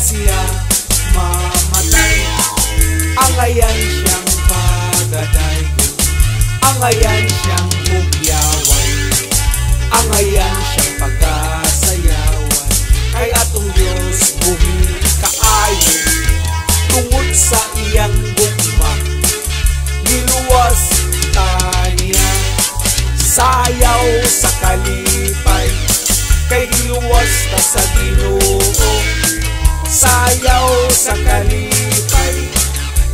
siya mamatay. Angayan siyang pagadayon, angayan siyang hugyawan, angayan siyang pagkasayawan. Kay atong Diyos buhi kaayo, tungod sa iyang gugma niluwas taniya. Sayaw sa kalipay, kay giluwas ta sa Ginoo. Sayaw sa kalipay,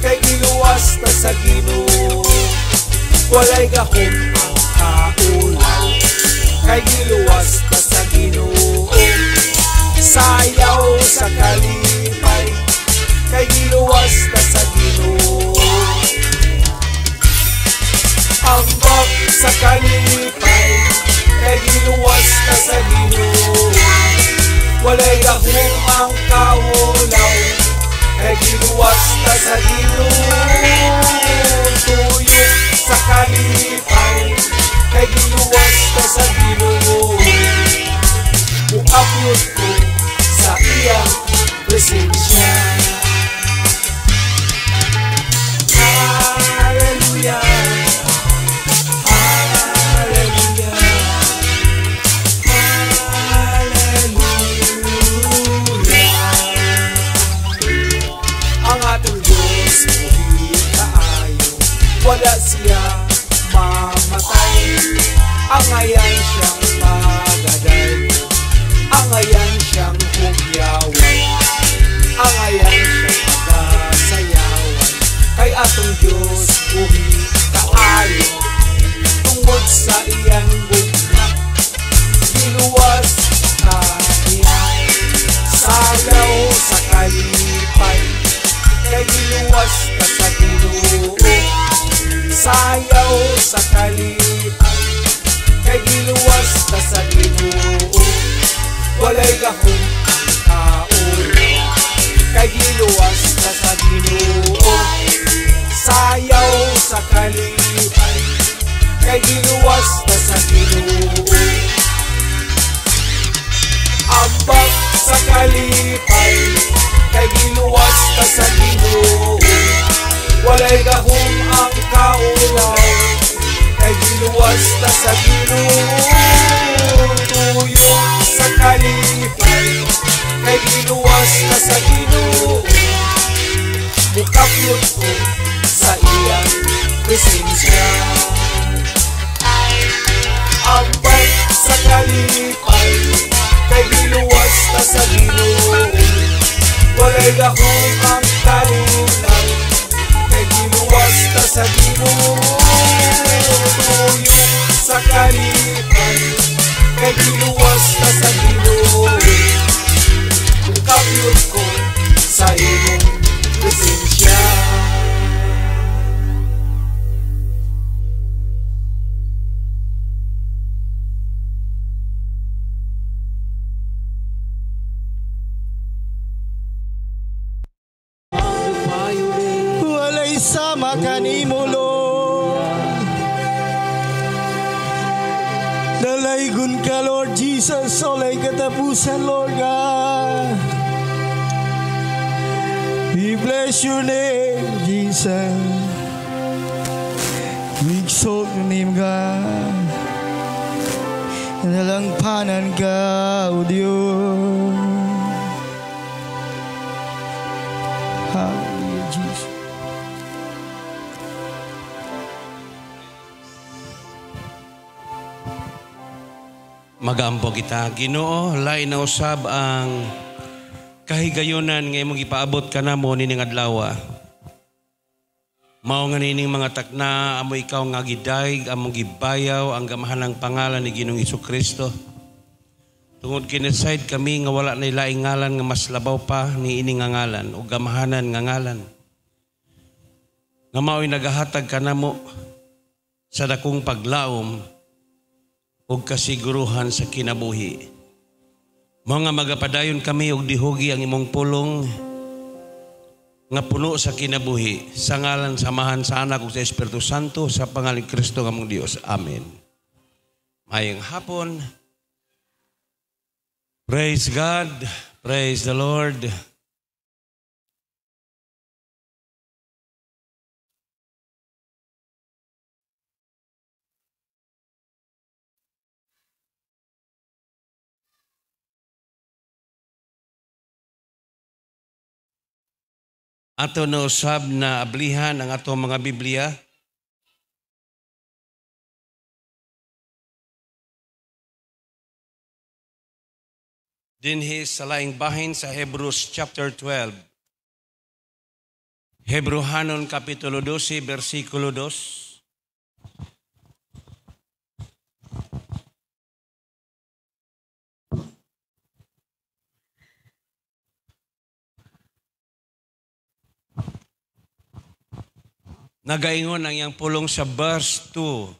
kay giluwas ta sa Ginoo. Walay gahom ang kaulaw, kay giluwas ta sa Ginoo. Sayaw sa kalipay, kay giluwas ta sa Ginoo. Ambak sa kalipay, kay giluwas ta sa Ginoo. Walay gahom ang kaulaw, kay giluwas ta sa Ginoo. Tuyo sa kalipay, kay giluwas ta sa Ginoo. Muapyot ko sa iyang presensya. Hallelujah, hallelujah, hallelujah. Ang atong Diyos buhi kaayo, wala siya mamatay. Angayan siyang pagadayon, angayan siyang hugyawan, angayan siyang pagkasayawan. Kay atong Diyos buhi kaayo, tungod sa iyang gugma giluwas taniya. Sayaw sa kalipay, kay giluwas ta sa Ginoo. Sayaw sa kalipay, kay giluwas ta sa Ginoo. Walay gahom ang kaulaw, kay giluwas ta sa Ginoo. Sayaw sa kalipay, kay giluwas ta sa Ginoo. Ambak sa kalipay, kay giluwas ta sa Ginoo. Walay gahom ang kaulaw, kay giluwas ta sa Ginoo. Tuyo sa kalipay, kay giluwas ta sa Ginoo. Mukapyot ko sa iyang presensya. Ambak sa kalipay, kay giluwas ta sa Ginoo. Walay gahom ang kaulaw, kay giluwas ta sa Ginoo. Tuyo sa kalipay, kay giluwas ta sa Ginoo. Mukapyot ko sa iyong presensya. Walay sama kanimo Lord, dalaygon ka Lord Jesus, walay katapusan Lord God. We bless your name Jesus, we exalt your name God. Nalangpanan ka o Diyos. Hallelujah Jesus. Magampo kita, Ginoo, lain na usab ang kahigayunan nga imong ipaabot ka namo nining adlaw. Mao nga nining mga takna amo ikaw nga gidayeg among gibayaw ang gamahanang pangalan ni Ginoong Hesukristo. Tungod kinisayd kami nga wala na ilaing ngalan nga mas labaw pa ni ining nga ngalan o gamahanan nga ngalan. Nga mao'y nagahatag ka namo sa dakong paglaom o kasiguruhan sa kinabuhi. Mga magapadayon kami og dihugi ang imong pulong nga puno sa kinabuhi sa ngalan samahan sa anak ug sa Espiritu Santo sa pangalan ni Kristo nga among Dios. Amen. Mayong hapon. Praise God. Praise the Lord. ato na usab na ablihan ang ato mga Biblia. Dinhi sa laing bahin sa Hebrews chapter 12. Hebrehanon kapitulo 12, versikulo 2. Nagaingon ang iyang pulong sa verse 2.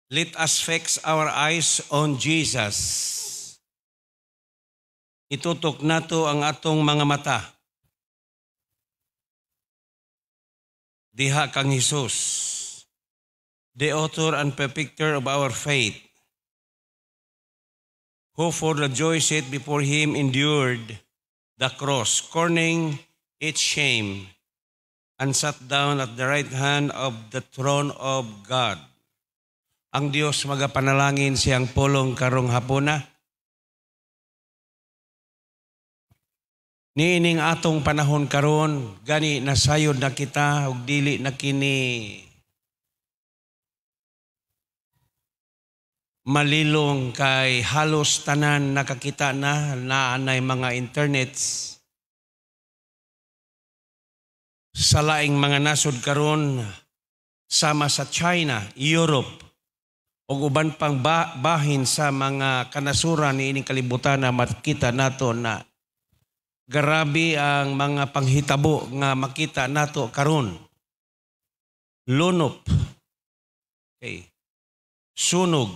Let us fix our eyes on Jesus. Itutok nato ang atong mga mata. Diha kang Hesus, the author and perfecter of our faith, who for the joy set before him endured the cross, scorning its shame, and sat down at the right hand of the throne of God. Ang Dios magapanalangin siyang pulong karong hapuna. Niining atong panahon karon, gani nasayod na kita ug dili na kini malilong kay halos tanan nakakita na naanay mga internets sa laing mga nasod karon sama sa China, Europe, o uban pang bahin sa mga kanasuran ni ining kalibutan na makita nato na grabe ang mga panghitabo nga makita nato karon. Lunop, okay, sunog,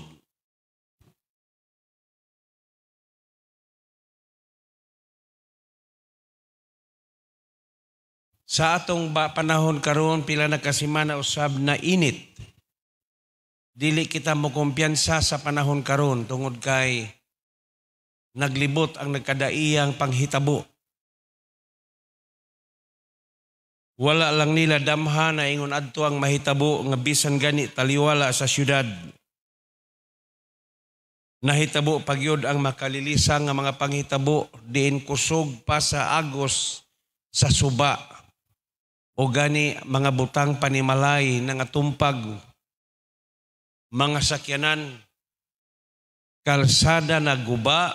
sa atong panahon karon pila na kasimana usab na init. Dili kita mo kumpiyansa sa panahon karon tungod kay naglibot ang nagkadaiyang panghitabo. Wala lang nila damha na ingon adto ang mahitabo nga bisan gani taliwala sa syudad. Nahitabo pagyud ang makalilisang nga mga panghitabo diin kusog pa sa agos sa suba. O gani mga butang panimalay na nga tumpag, mga sakyanan, kalsada na guba,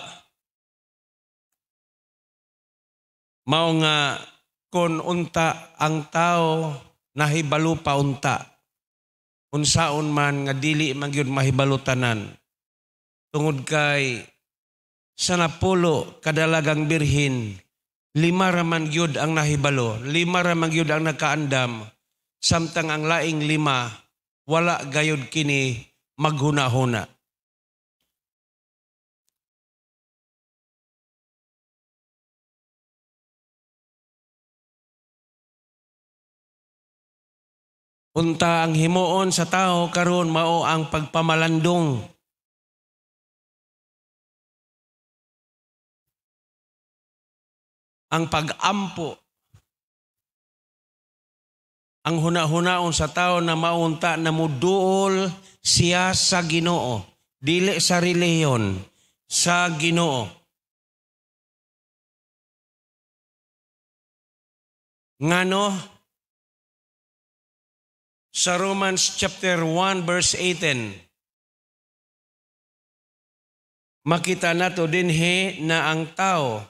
mao nga kon unta ang tao nahibalo pa unta, unsaon man nga dili magyud mahibalo tanan, tungod kay sa napulo kadalagang birhin, 5 raman gyud ang nahibalo, 5 raman gyud ang nakaandam, samtang ang laing 5 wala gayud kini maghuna-huna. Unta ang himuon sa tao karon mao ang pagpamalandong. Ang pag-ampo. Ang huna-hunaon sa tao na maunta na muduol siya sa Ginoo, dili sa relihiyon, sa Ginoo. Ngano? Sa Romans chapter 1 verse 18, makita nato dinhi na ang tao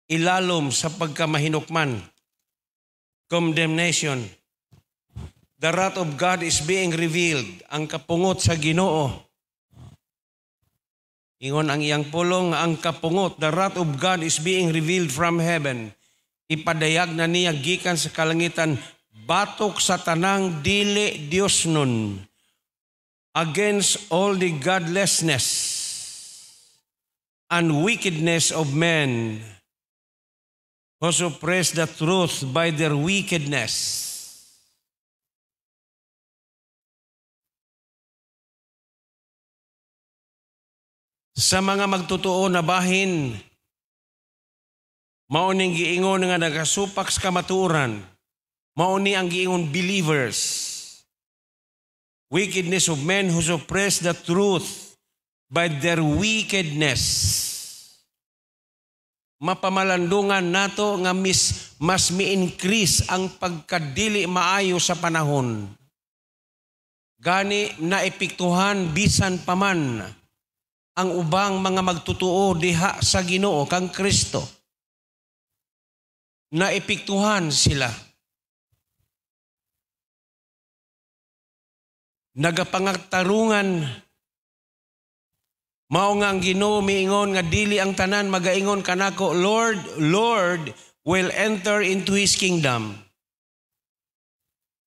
ilalom sa pagkamahinukman, condemnation. The wrath of God is being revealed. Ang kapungot sa Ginoo. Ingon ang iyang pulong, ang kapungot, the wrath of God is being revealed from heaven. Ipadayag na niya gikan sa kalangitan, batok sa tanang dili Dios nun, against all the godlessness and wickedness of men, who suppress the truth by their wickedness. Sa mga magtotoo na bahin, mauning giingon nga nagasupak sa kamatuoran, mauni ang giingon believers. Wickedness of men who suppress the truth by their wickedness. mapamalandungan nato nga mas mi-increase ang pagkadili maayo sa panahon. Gani naepektuhan bisan paman ang ubang mga magtutuo diha sa Ginoo kang Kristo. Naepektuhan sila. Nagapangagtarungan. Mao nga ang Ginoo miingon nga dili ang tanan magaingon kanako, Lord, Lord, will enter into His kingdom.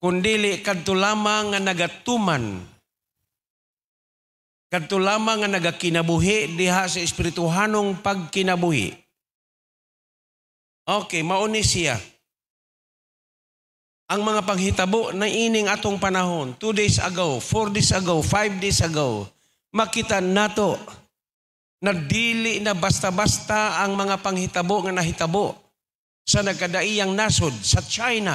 Kundili kadto lamang nga nagatuman, kadto lamang nga nagakinabuhi diha sa espirituhanong pagkinabuhi. Okay, mauni siya. Ang mga panghitabo na ining atong panahon, 2 days ago, 4 days ago, 5 days ago, makita nato na dili na basta-basta ang mga panghitabo nga nahitabo sa nagkadaiyang nasod, sa China,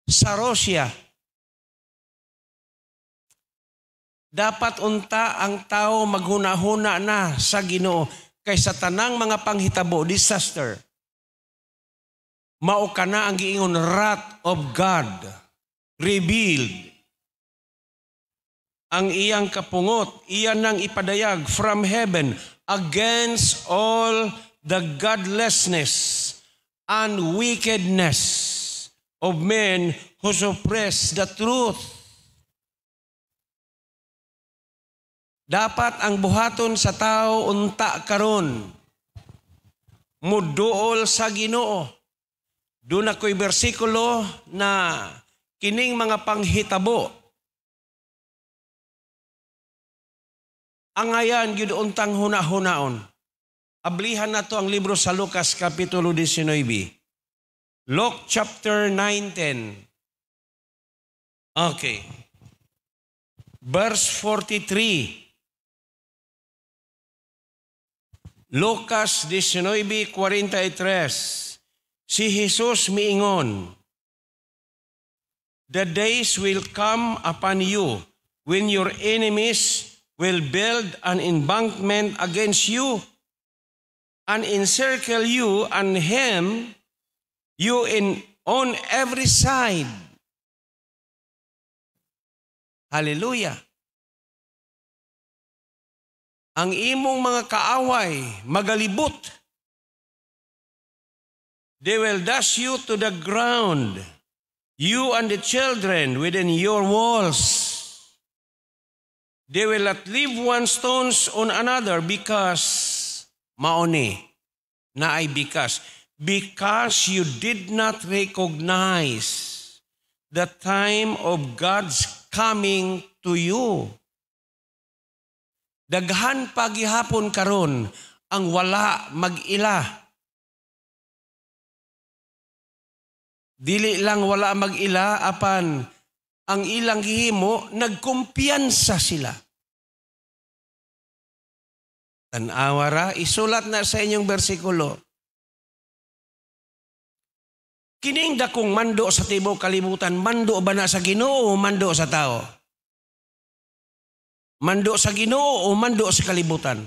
sa Russia. Dapat unta ang tao maghuna-huna na sa Ginoo kaysa tanang mga panghitabo, disaster. Mao kana ang giingon wrath of God revealed. Ang iyang kapungot, iyan nang ipadayag from heaven against all the godlessness and wickedness of men who suppress the truth. Dapat ang buhaton sa tao unta karon muduol sa Ginoo. Doon ako'y bersikulo na kining mga panghitabo ang ayan gyud untang huna-hunaon. Ablihan nato ang libro sa Lucas kapitulo 19. Luke chapter 9:10. Okay. Verse 43. Lucas 19:43. Si Jesus miingon, the days will come upon you when your enemies will build an embankment against you and encircle you and hem you in on every side. Hallelujah. Ang imong mga kaaway magalibot. They will dash you to the ground, you and the children within your walls. They will not leave one stones on another because, maoni, na ay because you did not recognize the time of God's coming to you. Daghan pagihapon karon ang wala mag-ila. Dili lang wala mag-ila, apan ang ilang gihimo, nagkumpiyansa sila. Tanawara, isulat na sa inyong bersikulo. Kining dakong mando sa tibok kalibutan, mando ba na sa Ginoo o mando sa tao? Mando sa Ginoo o mando sa kalibutan?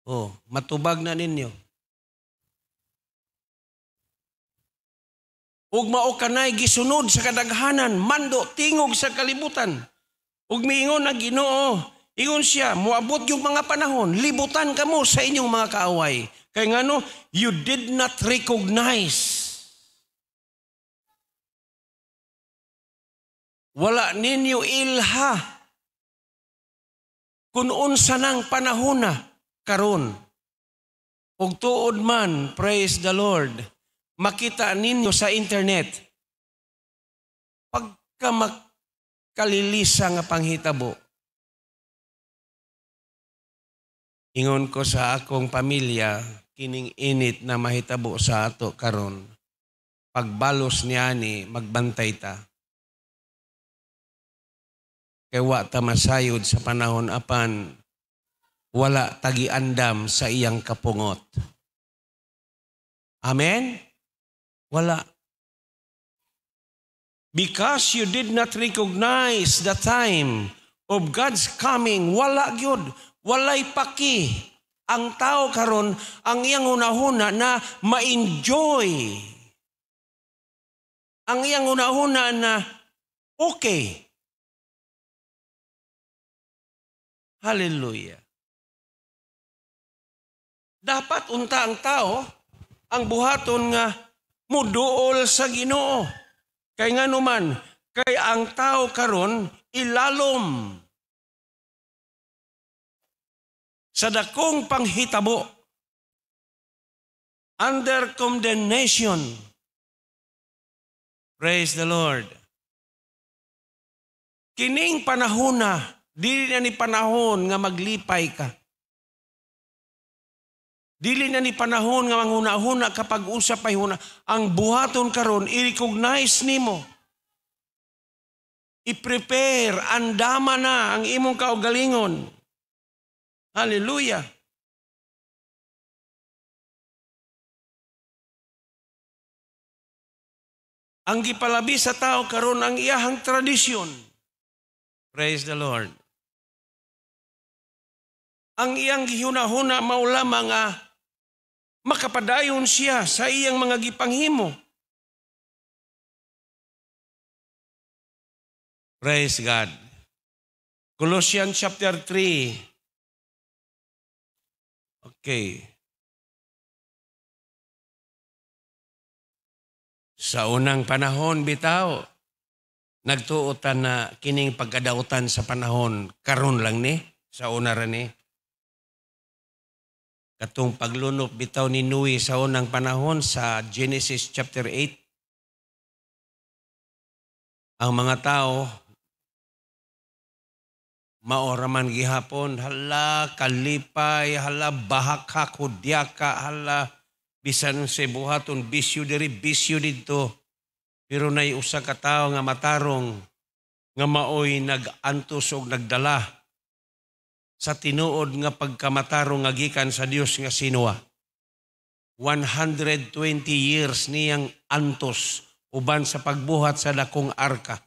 Oh, matubag na ninyo. Ug mao kanay gisunod sa kadaghanan, mando tingog sa kalibutan. Ug miingon ang Ginoo, ingon siya, moabot yung mga panahon, libutan kamo sa inyong mga kaaway. Kay ngano, you did not recognize. Wala ninyo ilha kung unsa nang panahona karon. Ug tuod man, praise the Lord, makita ninyo sa internet, pagka makalilisa nga panghitabo, ingon ko sa akong pamilya, kining init na mahitabo sa ato karon, pagbalos niyani, magbantay ta. Kaya wa ta masayod sa panahon apan, wala tagiandam sa iyang kapungot. Amen? Wala. Because you did not recognize the time of God's coming, wala gyud, walay paki. Ang tao karon ang iyang hunahuna na ma-enjoy. Ang iyang hunahuna na okay. Hallelujah. Dapat unta ang tao, ang buhaton nga muduol sa Ginoo. Kay nga naman, kay ang tao karon ilalom sa dakong panghitabo, under condemnation. Praise the Lord. Kining panahona, dili na ni panahon nga maglipay ka. Dili na ni panahon nga manghuna-huna kapag usap ay huna. Ang buhaton karon i-recognize nimo. I-prepare, andama na ang imong kaugalingon. Hallelujah. Ang gipalabi sa tao karon ang iyahang tradisyon. Praise the Lord. Ang iyang gihuna-huna maula mga makapadayon siya sa iyang mga gipanghimo. Praise God. Colossians chapter 3. Okay. Sa unang panahon, bitaw, nagtuotan na kining pagkadautan sa panahon, karon lang ni, sa una rin ni. Katong paglunok bitaw ni Noe sa unang panahon sa Genesis chapter 8. Ang mga tao, maoraman gihapon, hala, kalipay, hala, bahakhak, hudyaka, hala, bisan sa buhaton, bisyo diri, bisyo dito. Pero nay usa ka tawo nga matarong, nga maoy nag-antos o nagdala sa tinuod nga pagkamatarong nga gikan sa Dios nga Sinua. 120 years niyang antos uban sa pagbuhat sa dakong arka.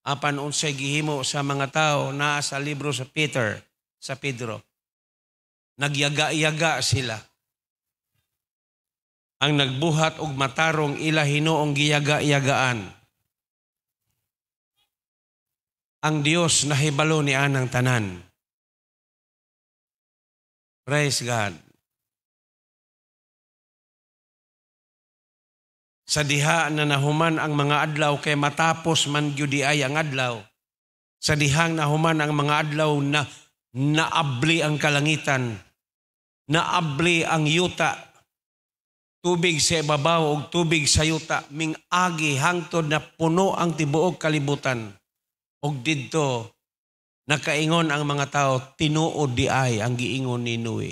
Apan unsay gihimo sa mga tao naa sa libro sa Pedro. Nagyaga-yaga sila. Ang nagbuhat og matarong ila hinuong giyaga-yagaan. Ang Dios nahibalo ni anang tanan. Praise God. Sa diha na nahuman ang mga adlaw kay matapos man gyud ay ang adlaw. Sa dihang nahuman ang mga adlaw na naabli ang kalangitan, naabli ang yuta, tubig sa ibabaw ug tubig sa yuta, ming-agi hangtod na puno ang tibuok kalibutan. Ug didto nakaingon ang mga tao, tinuod di ay ang giingon ni Noe.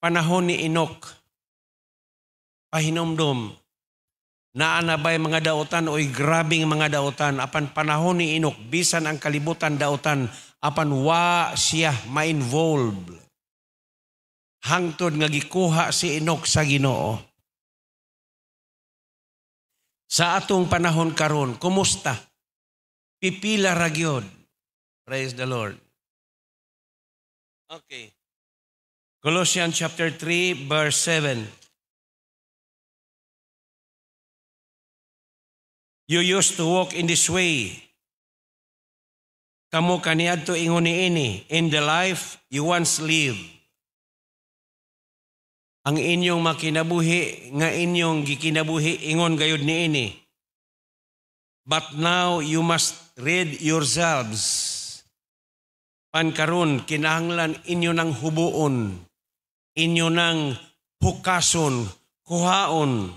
Panahon ni Enoch, pahinomdom, naanabay mga dautan o'y grabing mga dautan. Apan panahon ni Enoch, bisan ang kalibutan dautan, apan wa siya ma-involve. Hangtod nga gikuha si Enoch sa Ginoo. Sa atong panahon karon, kumusta? Pipila ra gyud. Praise the Lord. Okay. Colossians chapter 3 verse 7. You used to walk in this way. Kamo kaniadto ingon niini in the life you once lived. Ang inyong makinabuhi nga inyong gikinabuhi ingon gayud niini. But now you must rid yourselves. Pankaron kinahanglan inyo nang hubuon, inyo nang hukason, kuhaon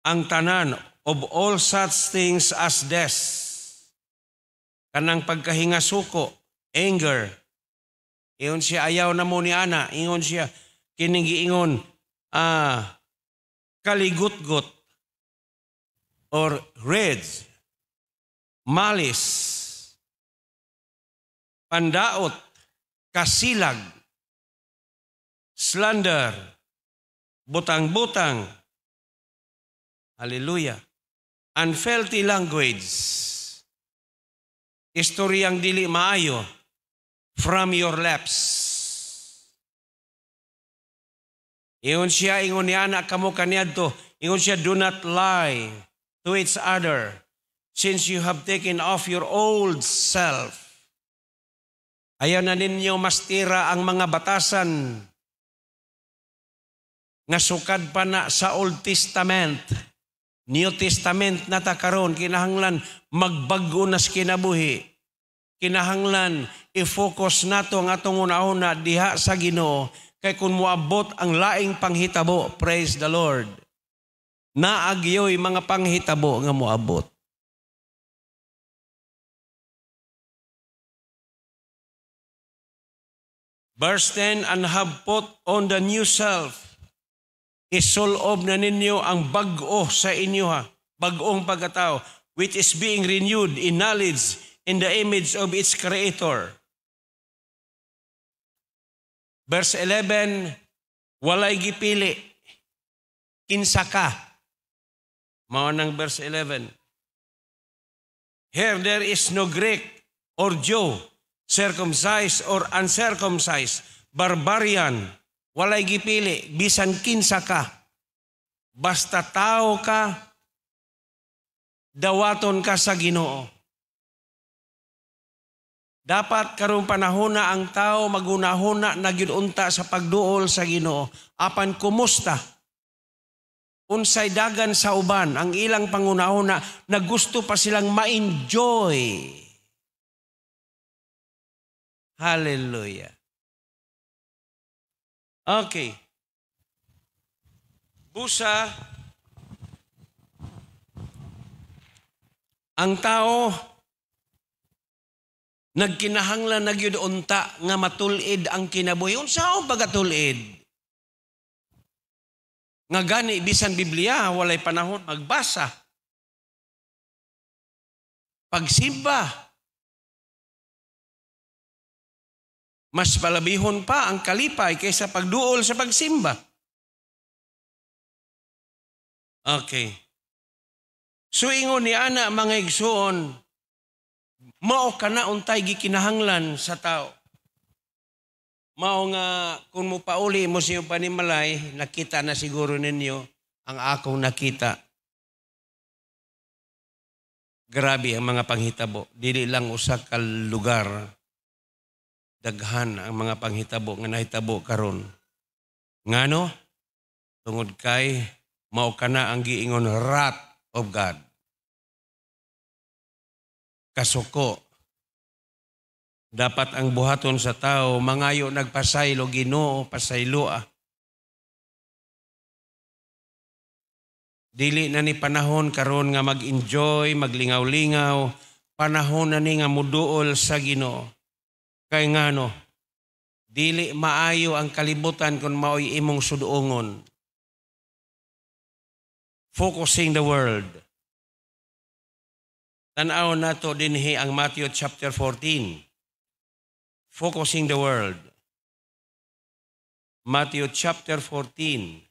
ang tanan of all such things as death. Kanang pagkahingasuko, anger. Ingon siya ayaw na mo ni ana, ingon siya kining giingon kaligut-gut or rage, malice, pandaot, kasilag, slander, butang-butang. Hallelujah. unfilthy language, istoryang dili maayo from your lips. Ingon siya, ingon ni anak kamo kaniadto, ingon siya, do not lie to each other, since you have taken off your old self. Ayaw na ninyo mastira ang mga batasan nga sukad pa na sa Old Testament. New Testament na ta karon, kinahanglan magbago na sa kinabuhi. Kinahanglan i-focus nato ang atong una-una diha sa Ginoo, kay kung moabot ang laing panghitabo, praise the Lord, naagyoy mga panghitabo nga moabot. Verse 10, and have put on the new self. Isulob na ninyo ang bag-o sa inyo ha, bag-ong pagkatao, which is being renewed in knowledge in the image of its Creator. Verse 11, walay gipili, kinsa ka. Mao nang verse 11. Here there is no Greek or Jew, circumcised or uncircumcised, barbarian, walay gipili, bisan kinsa ka. Basta tao ka, dawaton ka sa Ginoo. Dapat karong panahon na ang tao magunahuna na gyud-unta sa pagduol sa Ginoo. Apan kumusta? Unsay dagan sa uban ang ilang pangunahuna na gusto pa silang ma-enjoy. Hallelujah. Okay. Busa, ang tao nagkinahanglan nagyud-unta nga matulid ang kinabuhi. Unsaon pagatulid? Nga gani bisan Biblia walay panahon magbasa. Pagsimba. Mas palabihon pa ang kalipay kaysa pagduol sa pagsimba. Okay. So ingon ni ana mga igsoon, mao kana untay gikinahanglan sa tao. Mao nga kung mo pauli mo siyo panimalay, nakita na siguro ninyo ang akong nakita. Grabe ang mga panghitabo. Dili lang usa ka lugar. Daghan ang mga panghitabo nga nahitabo karon. Ngano? Tungod kay mao kana ang giingon wrath of God. Kasuko. Dapat ang buhaton sa tao mangayo nagpasaylo Ginoo, pasayloa. Dili na ni panahon karon nga mag-enjoy, maglingaw-lingaw, panahon na ni nga muduol sa Ginoo. Kay ngano, dili maayo ang kalibutan kung mao'y imong suduongon. Focusing the world. Tanaw na to dinhi ang Matthew chapter 14. Focusing the world. Matthew chapter 14.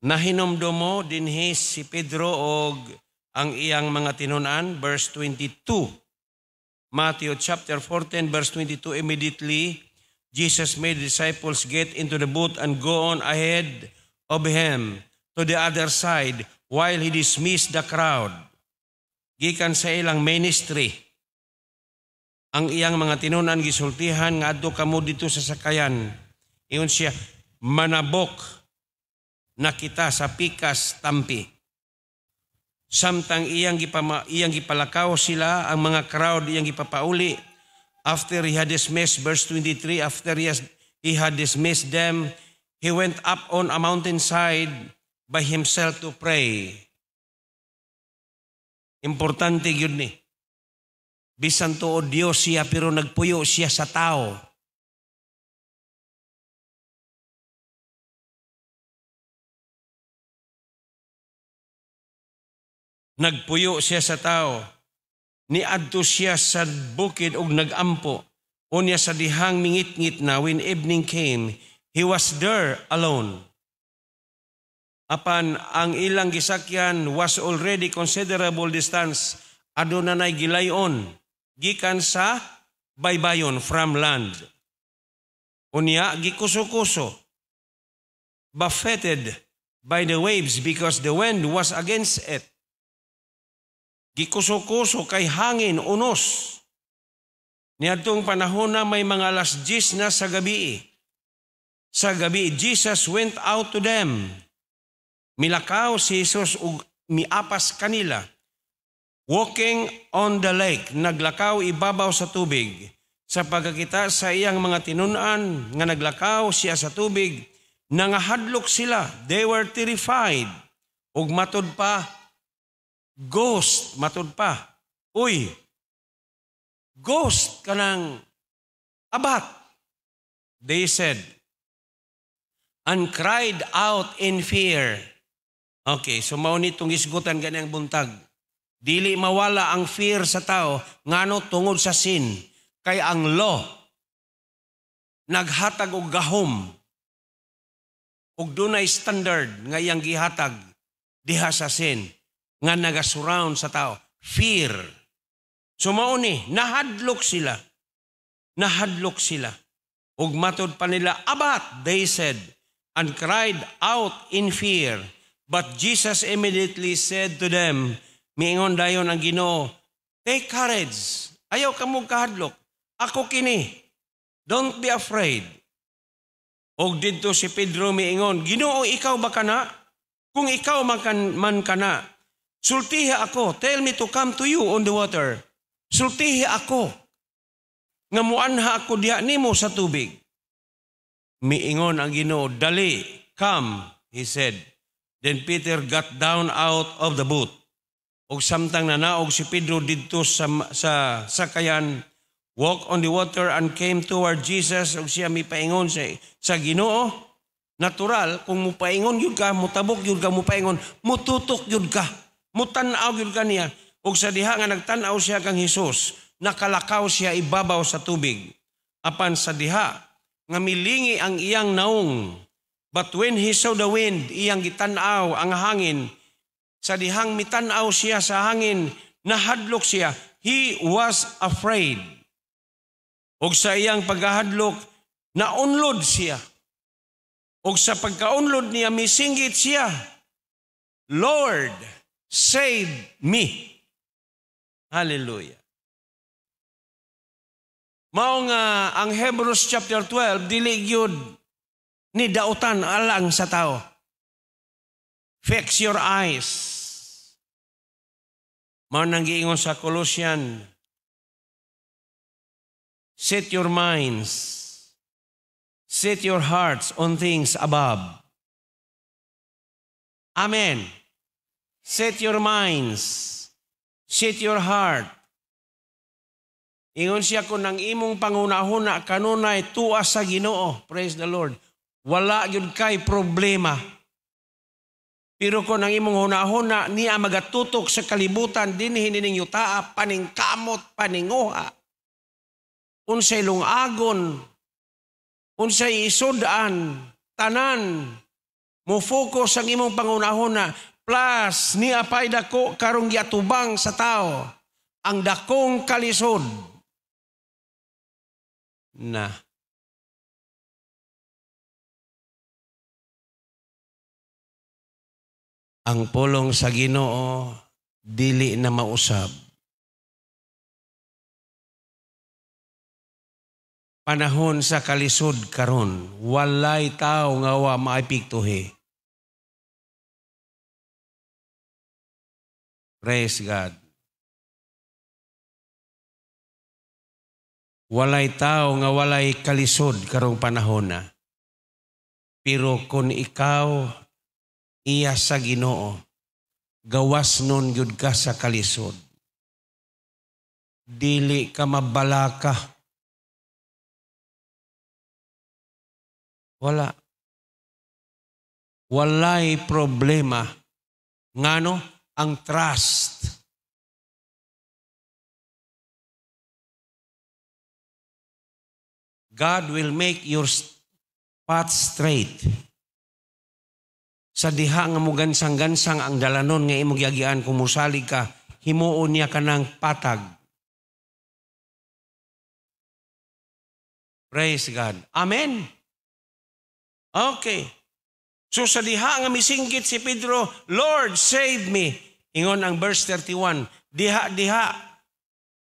Nahinomdomo dinhi si Pedro og ang iyang mga tinunan, verse 22. Matthew chapter 14, verse 22, immediately Jesus made the disciples get into the boat and go on ahead of him to the other side while he dismissed the crowd. Gikan sa ilang ministry, ang iyang mga tinunan gisultihan nga adto kamo dito sa sakayan. Ingon siya, manabok na kita sa pikas tampi. Samtang iyang gipalakaw sila, ang mga crowd iyang gipapauli. After he had dismissed, verse 23, after he had dismissed them, he went up on a mountainside by himself to pray. Importante yun ni. Bisan tuod Diyos siya, pero nagpuyo siya sa tao. Nagpuyo siya sa tao. Niadto siya sa bukid ug nagampo. Unya sa dihang mingit-ngit na when evening came, he was there alone. apan ang ilang gisakyan was already considerable distance adunay gilayon gikan sa baybayon from land. Unya gikuso-kuso, buffeted by the waves because the wind was against it. Gikuso-kuso kay hangin unos. Niadtong panahon na may mga alas 10 na sa gabi. Sa gabi, Jesus went out to them. Milakaw si Jesus ug miapas kanila. Walking on the lake, naglakaw ibabaw sa tubig. Sa pagkakita sa iyang mga tinunan nga naglakaw siya sa tubig, nangahadlok sila. They were terrified. Ug matud pa, ghost, matud pa. Uy, ghost kanang abat. They said, and cried out in fear. Okay, so mauni itong isgutan ganang buntag. Dili mawala ang fear sa tao ngano tungod sa sin. Kay ang law naghatag og gahom. Ug dunay standard nga iyang gihatag diha sa sin nga nagasurround sa tao. Fear. So mauni, nahadlok sila. Nahadlok sila. Ug matod pa nila, abat, they said, and cried out in fear. But Jesus immediately said to them, miingon dayon ang Ginoo, take courage. Ayaw ka mong kahadlok. Ako kini. Don't be afraid. Og didto si Pedro miingon, Ginoo, ikaw ba kana? Kung ikaw man kana, sultihi ako. Tell me to come to you on the water. Sultihi ako. Nga muanha ako diha nimo sa tubig. Miingon ang Ginoo, dali, come, he said. Then Peter got down out of the boat. Og samtang nanaog si Pedro didto sa sakayan, walk on the water and came toward Jesus. Og siya mipaingon sa Ginoo. Natural, kung mupaingon yun ka, mutabok yun ka, mupaingon, mututok yun ka, mutanaw yun ka niya. Og sa diha nga nagtanaw siya kang Hesus, nakalakaw siya ibabaw sa tubig. Apan sa diha, nga milingi ang iyang naong. But when he saw the wind, iyang gitanaw ang hangin, sa dihang mitanaw siya sa hangin, nahadlok siya. He was afraid. Og sa iyang paghahadlok, naunlod siya. Og sa pagkaunlod niya, misinggit siya, Lord, save me. Hallelujah. Mao nga ang Hebrews chapter 12, dili gyud ni dautan alang sa tao. Fix your eyes. Mao nang giingon sa Colossian, set your minds, set your hearts on things above. Amen. Set your minds, set your heart. Ingon siya kung nang imong pangunahuna kanunay tuwa sa Ginoo. Praise the Lord. Wala yun kay problema. Pero kung nang imong hunahuna niya magatutok sa kalibutan, dinhi ning yutaa, paningkamot, paninguha. Unsay lungagon, unsay isudan, tanan, mo focus ang imong pangunahuna, plus niya pay dako karong giatubang sa tao, ang dakong kalisod na. Ang pulong sa Ginoo dili na mausab. Panahon sa kalisod karon, walay tao nga wa maipiktuhi. Praise God. Walay tao nga walay kalisod karong panahon na. Pero kung ikaw iya sa Ginoo, gawas nun yun ka sa kalisod. Dili ka mabalaka. Wala. Walay problema. Ngano? Ang trust. God will make your path straight. Sa diha nga mo gansang-gansang ang dalanon nga imong yagian kung musali ka, himuon niya ka ng patag. Praise God. Amen. Okay. So sa diha nga misinggit si Pedro, Lord, save me. Ingon ang verse 31, diha,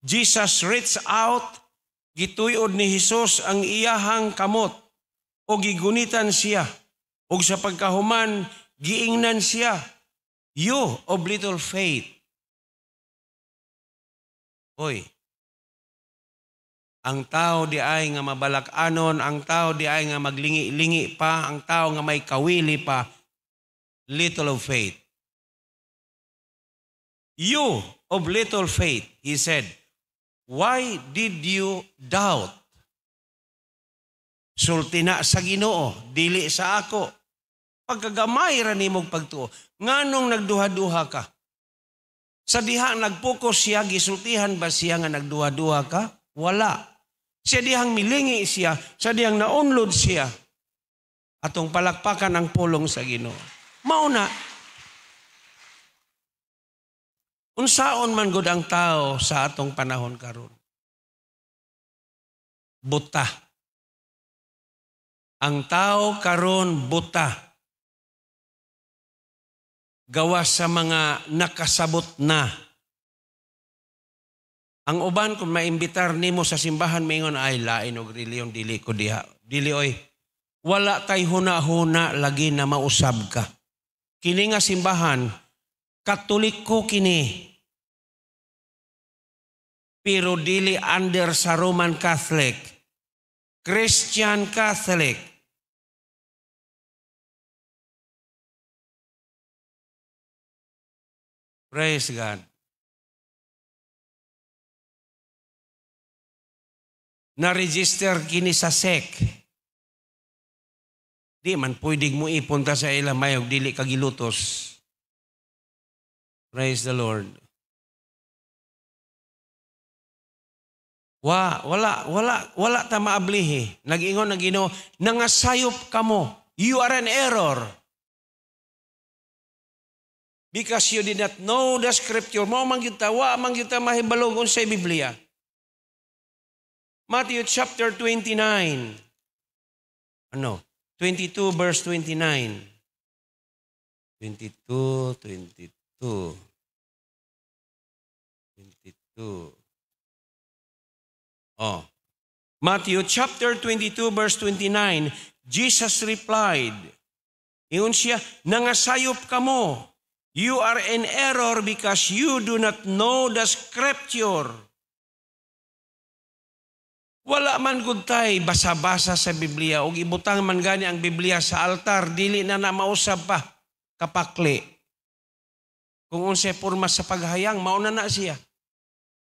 Jesus reached out, gituyod ni Jesus ang iyahang kamot, o gigunitan siya, o sa pagkahuman, giingnan siya, you of little faith. Hoy, ang tao di ay nga mabalak-anon, ang tao di ay nga maglingi-lingi pa, ang tao nga may kawili pa, little of faith. You of little faith, he said, why did you doubt? Sulti na sa Ginoo, dili sa ako. Pagkagamay ra nimong pagtuo, nganong nagduha-duha ka? Sa diha nagpukos siya, gisultihan ba siya nga nagduha-duha ka? Wala. Siya dihang milingi siya, sa dihang naunlod siya, atong palakpakan ang pulong sa Ginoo. Mauna, unsaon man gud ang tao sa atong panahon karon? Buta. Ang tao karon buta. Gawas sa mga nakasabot na. Ang uban kung maimbitar nimo sa simbahan mingon ay lain og reliyon dili ko diha. Dili oy. Wala tay huna-huna lagi na mausab ka. Kini nga simbahan Katoliko kini. Pero dili under sa Roman Catholic. Christian Catholic. Praise God. Na-register kini sa SEC. Di man pwedeng mo ipunta sa ilang mayog dili kagilutos. Praise the Lord. Wala ta maablihi. Nag-ingon na Ginoo, nangasayop kamo. You are an error. Because you did not know the scripture. Mo man gyud ta, wa man gyud ta mahibalog sa Biblia. Matthew chapter 29. 22 verse 29. 22. Matthew chapter 22 verse 29, Jesus replied, ingon siya, nangasayop kamo. You are in error because you do not know the scripture. Wala man gud tay basa-basa sa Biblia ug ibutang man gani ang Biblia sa altar, dili na mausab pa kapakli. Kung unsay porma sa paghayang, mauna na siya.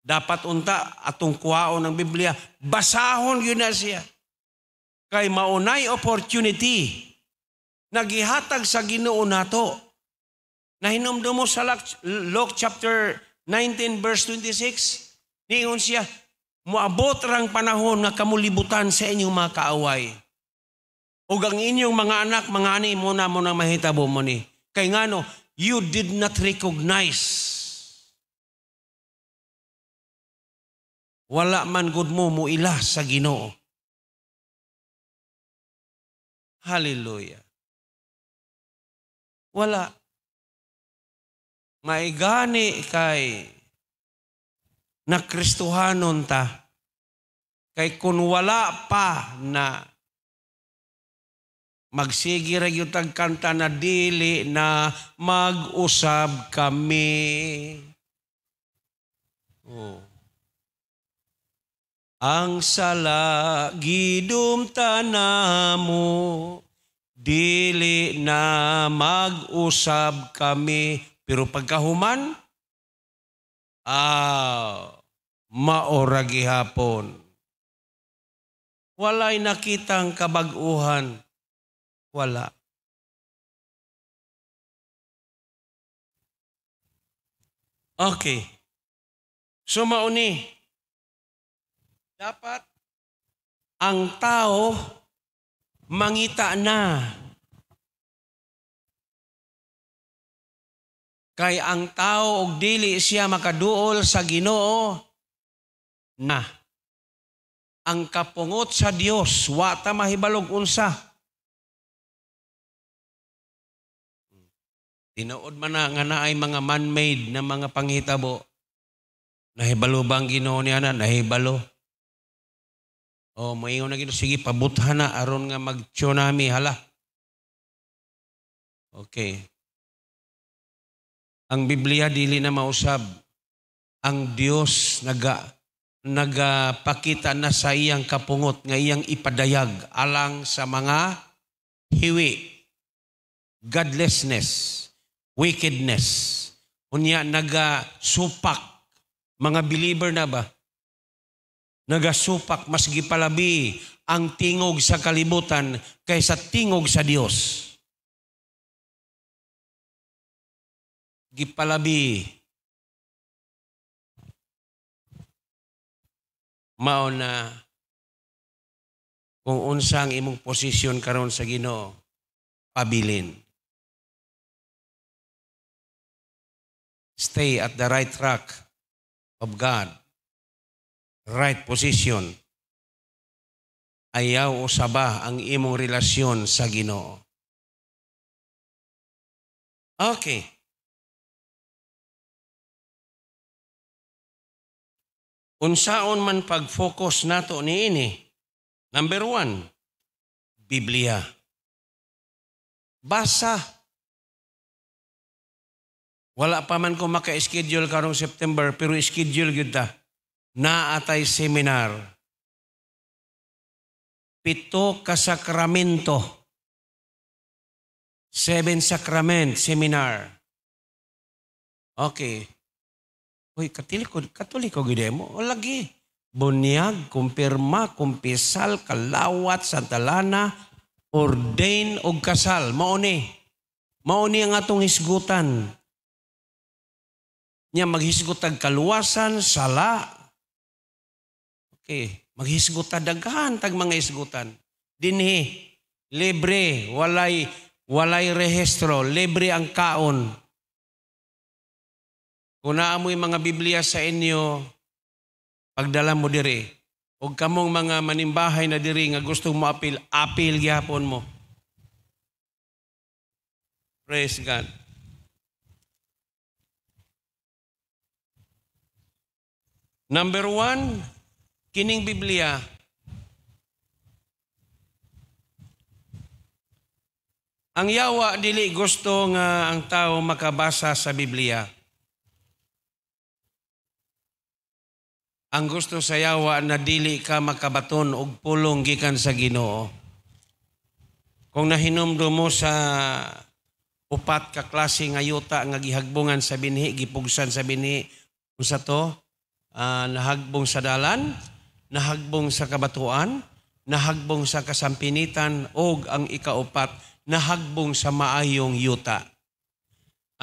Dapat unta atong kuhaon ng Biblia, basahon yun na siya. Kay maunay opportunity, nagihatag sa Ginoo nato. Nahinumdumo sa Luke chapter 19 verse 26, niingon siya, moabot rang panahon nga kamulibutan sa inyong mga kaaway. Ug ang inyong mga anak, mga ani mo na mahitabo mo ni. Kay ngano, you did not recognize. Wala man gud mo muila sa Ginoo. Hallelujah. Wala. Maigani kay na Kristohanon ta. Kay kun wala pa na magsigi ra gyud tag kanta na dili na mag-usab kami. Ang sala gidumta namo, dili na mag-usab kami. Pero pagkahuman, maora gihapon. Walay nakitang kabag-uhan. Wala. Okay. So mauni. Dapat ang tao mangita na Kay ang tao og dili siya makaduol sa Ginoo na ang kapungot sa Dios wa ta mahibalog unsa. Tinuod man na nga naay mga man-made na mga panghitabo. Nahibalo bang Ginoo niya na? Nahibalo. O, maingon na Ginoo, sige, pabuthan na aron nga mag-tsunami, hala. Okay. Ang Biblia dili na mausab. Ang Dios nagapakita na sa iyang kapungot nga iyang ipadayag alang sa mga hiwi, godlessness, wickedness. Unya nagasupak, mga believer na ba? Nagasupak mas gipalabi ang tingog sa kalibutan kaysa tingog sa Dios. Gipalabi. Mao na kung unsang imong posisyon karon sa Ginoo, pabilin. Stay at the right track of God. Right position. Ayaw usaba ang imong relasyon sa Ginoo. Okay. Unsaon man pag-focus nato niini? Number 1, Biblia. Basa. Wala pa man ko maka-schedule karong September, pero schedule gyud ta. Naatay seminar. 7 ka sakramento. 7 sacrament seminar. Okay. Uy, katoliko gide mo. O lagi. Bunyag, kumpirma, kumpisal, kalawat, santalana, ordain o kasal. Mauni. Mauni ang atong hisgutan. Nya maghisgutag kaluwasan, sala. Okay. Maghisgutan daghan tag mga hisgutan. Dinhi, libre, walay rehistro, libre ang kaon. Kung naamoy mga Biblia sa inyo, pagdala mo diri. Huwag kamong mga manimbahay na diri nga gustong mo apil gyapon mo. Praise God. Number 1, kining Biblia. Ang yawa dili gusto nga ang tao makabasa sa Biblia. Ang gusto sa yawa na dili ka makabaton og pulong gikan sa Ginoo. Kung nahinumdum mo sa upat ka klase nga yuta nga gihagbungan sa binhi, gipugsan sa binhi, unsa to? Nahagbong sa dalan, nahagbong sa kabatuan, nahagbong sa kasampinitan, og ang ikaupat, nahagbong sa maayong yuta.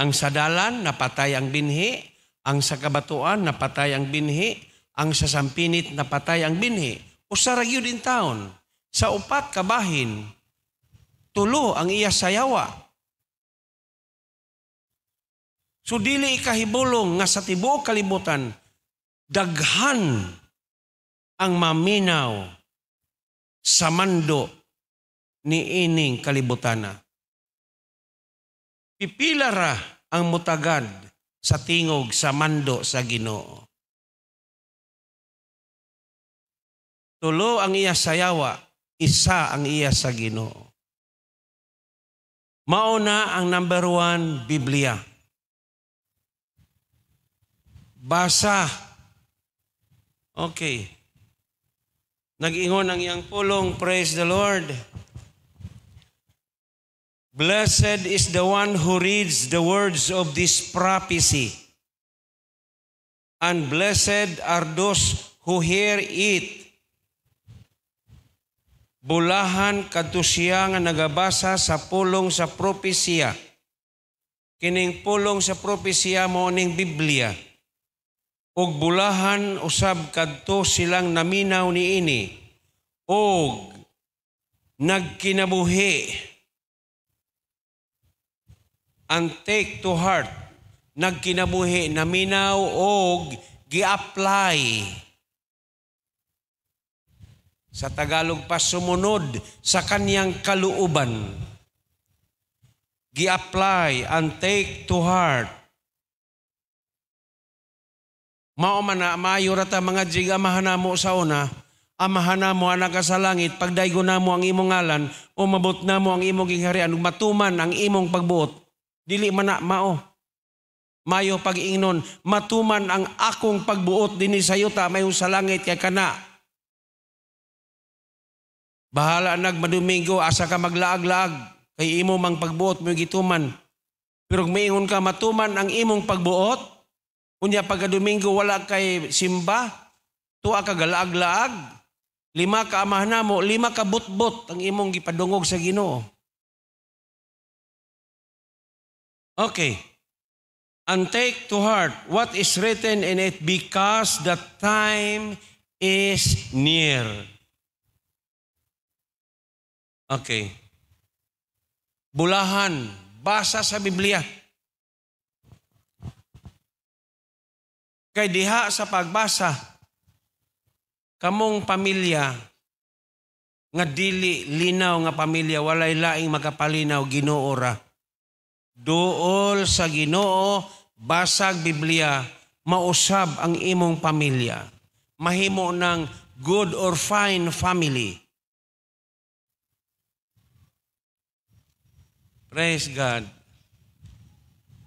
Ang sa dalan, napatay ang binhi, ang sa kabatuan, napatay ang binhi, ang sasampinit na patay ang binhi, usaragyo din taon. Sa upat kabahin, 3 ang iya sayawa. So dili ikahibulong nga sa tibuok kalibutan, daghan ang maminaw sa mando ni ining kalibutana. Pipila ra ang mutagad sa tingog sa mando sa Ginoo. 3 ang iya sayawa, 1 ang iya sa Ginoo. Mauna ang number 1, Biblia. Basa. Okay. Nag-ingon ang iyang pulong, praise the Lord. Blessed is the one who reads the words of this prophecy, and blessed are those who hear it. Bulahan kadto siya nga nagabasa sa pulong sa propesya. Kining pulong sa propesya mo ning Biblia. Og bulahan usab kadto silang naminaw niini. Og nagkinabuhi and take to heart nagkinabuhi, naminaw og gi-apply. Sa Tagalog pa, sumunod sa kanyang kaluuban. Gi-apply and take to heart. Mao man na maayo rata mga jig amahan mo sa una, amahan mo anak ka sa langit, pagdaygo na mo ang imong ngalan, o mabot na mo ang imong gingharian, ug matuman ang imong pagbuot. Dili man na mao. Mayo pag-ingnon, matuman ang akong pagbuot dinhi sa yuta mayon sa langit kay kana. Bahala nagmadomingo asa ka maglaag-laag kay imo mang pagbuot mo gituman. Pero kung maingon ka matuman ang imong pagbuot, unya pagka-Domingo wala kay simba, tuwa ka galaag-laag, 5 ka amahan mo, 5 ka butbot ang imong gipadungog sa Ginoo. Okay. And take to heart what is written in it because the time is near. Okay. Bulahan, basa sa Biblia. Kay diha sa pagbasa, kamong pamilya, nga dili linaw nga pamilya, walay laing makapalinaw Ginoo ra. Duol sa Ginoo, basag Biblia, mausab ang imong pamilya. Mahimo ng good or fine family. Praise God.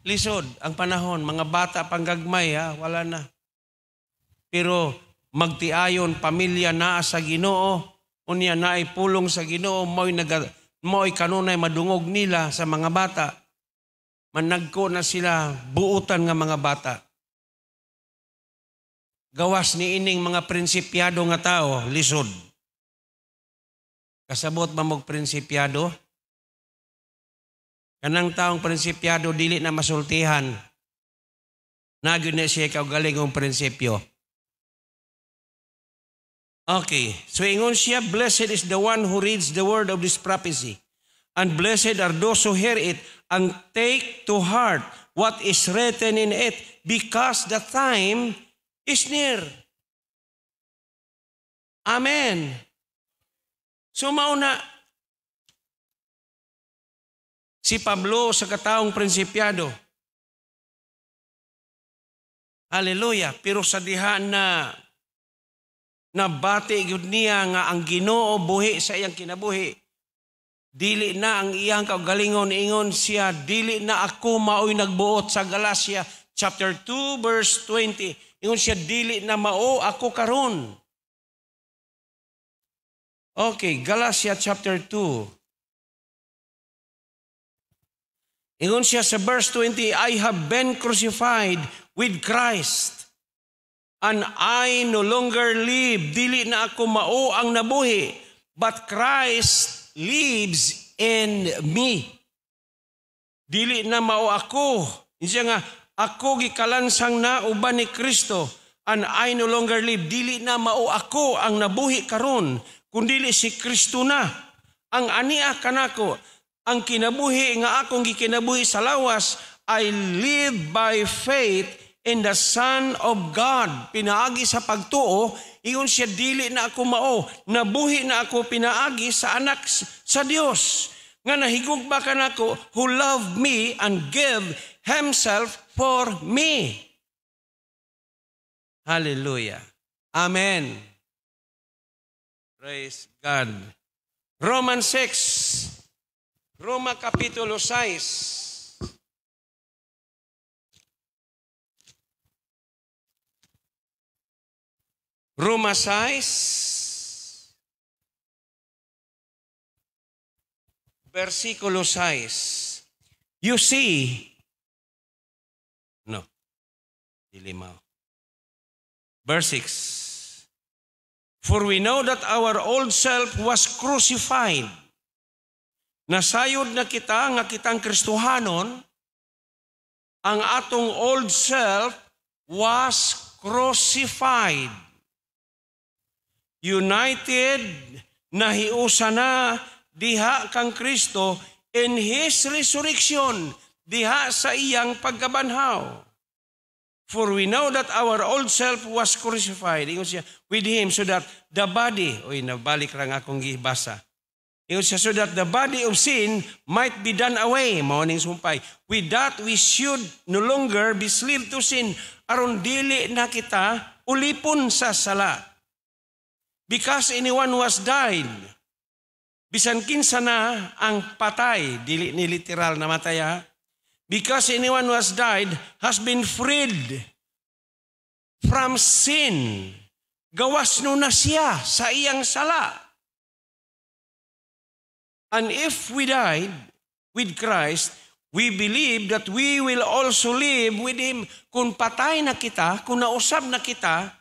Lisod ang panahon, mga bata panggagmay, wala na. Pero magtiayon, pamilya naa sa Ginoo, unya naay pulong sa Ginoo, mo'y kanunay madungog nila sa mga bata. Managko na sila buutan nga mga bata. Gawas ni ining mga prinsipyado nga tao, lisod. Kasabot ba mong prinsipyado? Kanang taong prinsipyado, dili na masultihan. Nagyon na siya kaugaling ng prinsipyo. Okay, so ingon siya, blessed is the one who reads the word of this prophecy, and blessed are those who hear it, and take to heart what is written in it, because the time is near. Amen. So mauna, si Pablo sa kataong prinsipyado. Hallelujah. Pero sa diha na nabati gyud niya nga ang Ginoo buhi sa iyang kinabuhi. Dili na ang iyang kaugalingon, ingon siya, dili na ako mao'y nagbuot sa Galatia chapter 2 verse 20. Ingon siya, dili na mao ako karon. Okay, Galatia chapter 2. Ingon siya sa verse 20, I have been crucified with Christ, and I no longer live. Dili na ako mao ang nabuhi, but Christ lives in me. Dili na mao ako. Siya nga, ako gikalansang na uban ni Kristo, and I no longer live. Dili na mao ako ang nabuhi karon, kundili si Kristo na. Ang ania kanako, ang kinabuhi nga akong gikinabuhi sa lawas, I live by faith in the Son of God. Pinaagi sa pagtuo, ingon siya, dili na ako mao. Nabuhi na ako pinaagi sa anak sa Dios. Nga nahigug ba ka nako, who loved me and gave himself for me. Hallelujah. Amen. Praise God. Romans 6. Roma Kapitulo 6. Roma 6, versikulo 6. You see, no, dilimaw. Verse 6. For we know that our old self was crucified. Nasayod na kita nga kitang Kristohanon, ang atong old self was crucified. United, nahiusa na diha kang Kristo in His resurrection. diha sa iyang pagkabanhaw. For we know that our old self was crucified, ingon siya, with Him, so that the body, nabalik lang akong gibasa. Ingon siya, so that the body of sin might be done away, maoning sumpay. With that, we should no longer be slave to sin, aron dili na kita ulipon sa sala. Because anyone was died, bisan kinsa na ang patay, dili ni literal na mataya, because anyone who has died has been freed from sin. Gawas no na siya sa iyang sala. And if we died with Christ, we believe that we will also live with Him. Kung patay na kita, kung nausab na kita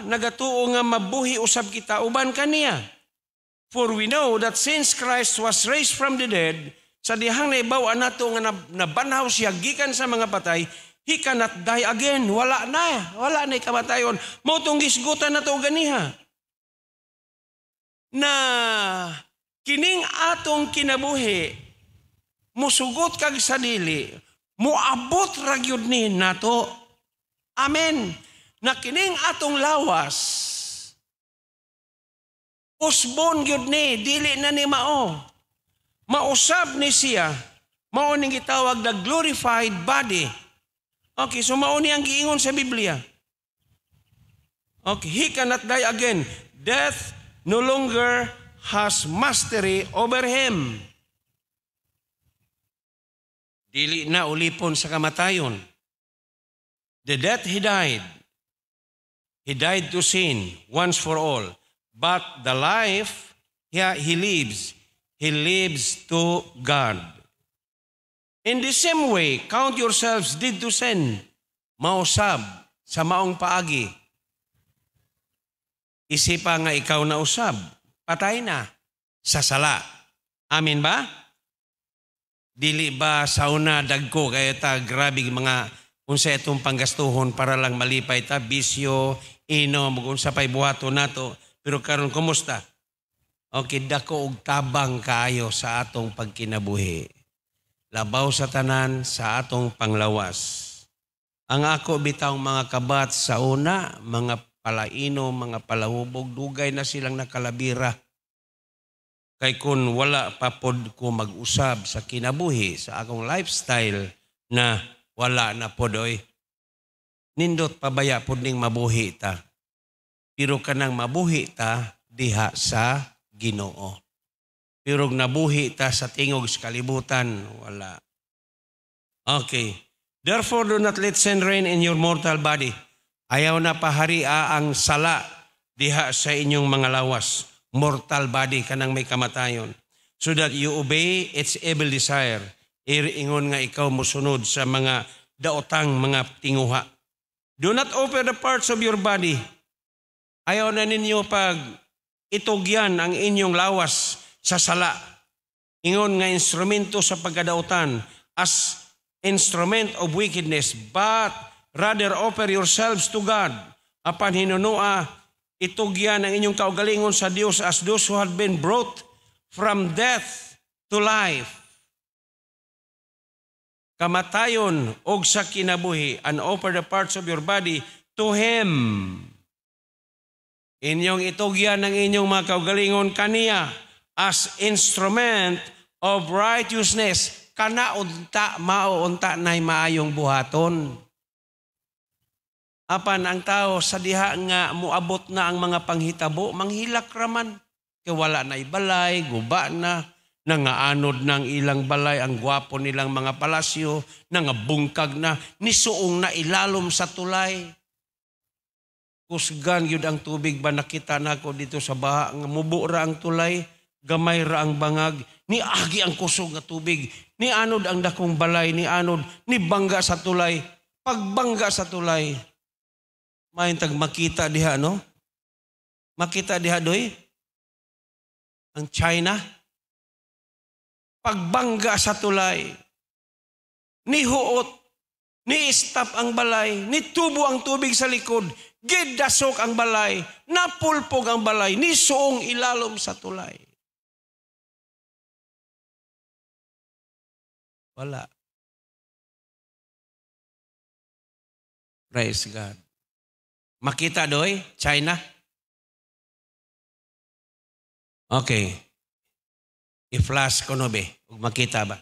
nagatuo nga mabuhi usab kita, uban kaniya. For we know that since Christ was raised from the dead, sa dihang naibaw nato nga nabanhaw siya gikan sa mga patay, He cannot die again. Wala na kamatayon. Mautong gisgutan na to ganiha. Na kining atong kinabuhi, musugot kag sa dili, muabot ra gyud ni nato. Amen. Na kining atong lawas, usbon gyud ni, dili na ni mao. Mausab ni siya, mao ning gitawag na glorified body. Okay, so mao ni ang giingon sa Biblia. Okay, He cannot die again. Death no longer has mastery over Him. Dili na ulipon sa kamatayon. The death He died to sin once for all. But the life He lives to God. In the same way, count yourselves dead to sin. Mausab sa maong paagi. Isipa nga ikaw na usab, patay na sa sala. Amin ba? Dili ba sa una dagko kaya ta grabe mga unsa itong panggastuhon para lang malipay ta, bisyo, inom, unsa pay buhato nato. Pero karon kumusta? Okay, dako og tabang kaayo sa atong pagkinabuhi. Labaw sa tanan sa atong panglawas. Ang ako bitang mga kabat sa una, mga palaino, mga palahubog, dugay na silang nakalabira. Kay kun wala pa pod ko mag-usab sa kinabuhi, sa akong lifestyle na wala na podoy. Nindot pabaya pod ning mabuhi ta. Pero kanang mabuhi ta diha sa Ginoo. Pero nabuhi ta sa tingog sa kalibutan, wala. Okay. Therefore, do not let sin reign in your mortal body. Ayaw na paharia ang sala diha sa inyong mga lawas. Mortal body kanang may kamatayon. So that you obey its evil desire. Iringon nga ikaw musunod sa mga daotang mga tinguha. Do not offer the parts of your body. Ayaw na ninyo pag itugyan ang inyong lawas sa sala. Ingon nga instrumento sa pagkadautan as instrument of wickedness, but rather offer yourselves to God. Apan hinunua, itugyan ang inyong kaugalingon sa Dios as those who have been brought from death to life. Kamatayon og sa kinabuhi, and offer the parts of your body to Him. Inyong itugyan ang inyong mga kaugalingon kaniya as instrument of righteousness. Kana unta, mauunta na'y maayong buhaton. Apan ang tao sa diha nga muabot na ang mga panghitabo, manghilak raman. Kaya wala na'y balay, guba na, nangaanod ng ilang balay, ang gwapo nilang mga palasyo, nangabungkag na, nisuong na ilalom sa tulay. Kusgan yun ang tubig ba nakita na ako dito sa baha, nga mubo ra ang tulay, gamay ra ang bangag, ni agi ang kusog nga tubig, ni anod ang dakong balay, ni anod, ni bangga sa tulay, pagbangga sa tulay. Mahintag makita diha, no? Makita diha doy? Ang China? Pagbangga sa tulay, ni huot, ni stop ang balay, ni tubo ang tubig sa likod, gidasok ang balay, napulpog ang balay, ni suong ilalom sa tulay. Wala. Praise God. Makita doy, China? Okay. I-flash ko no be. Ug makita ba?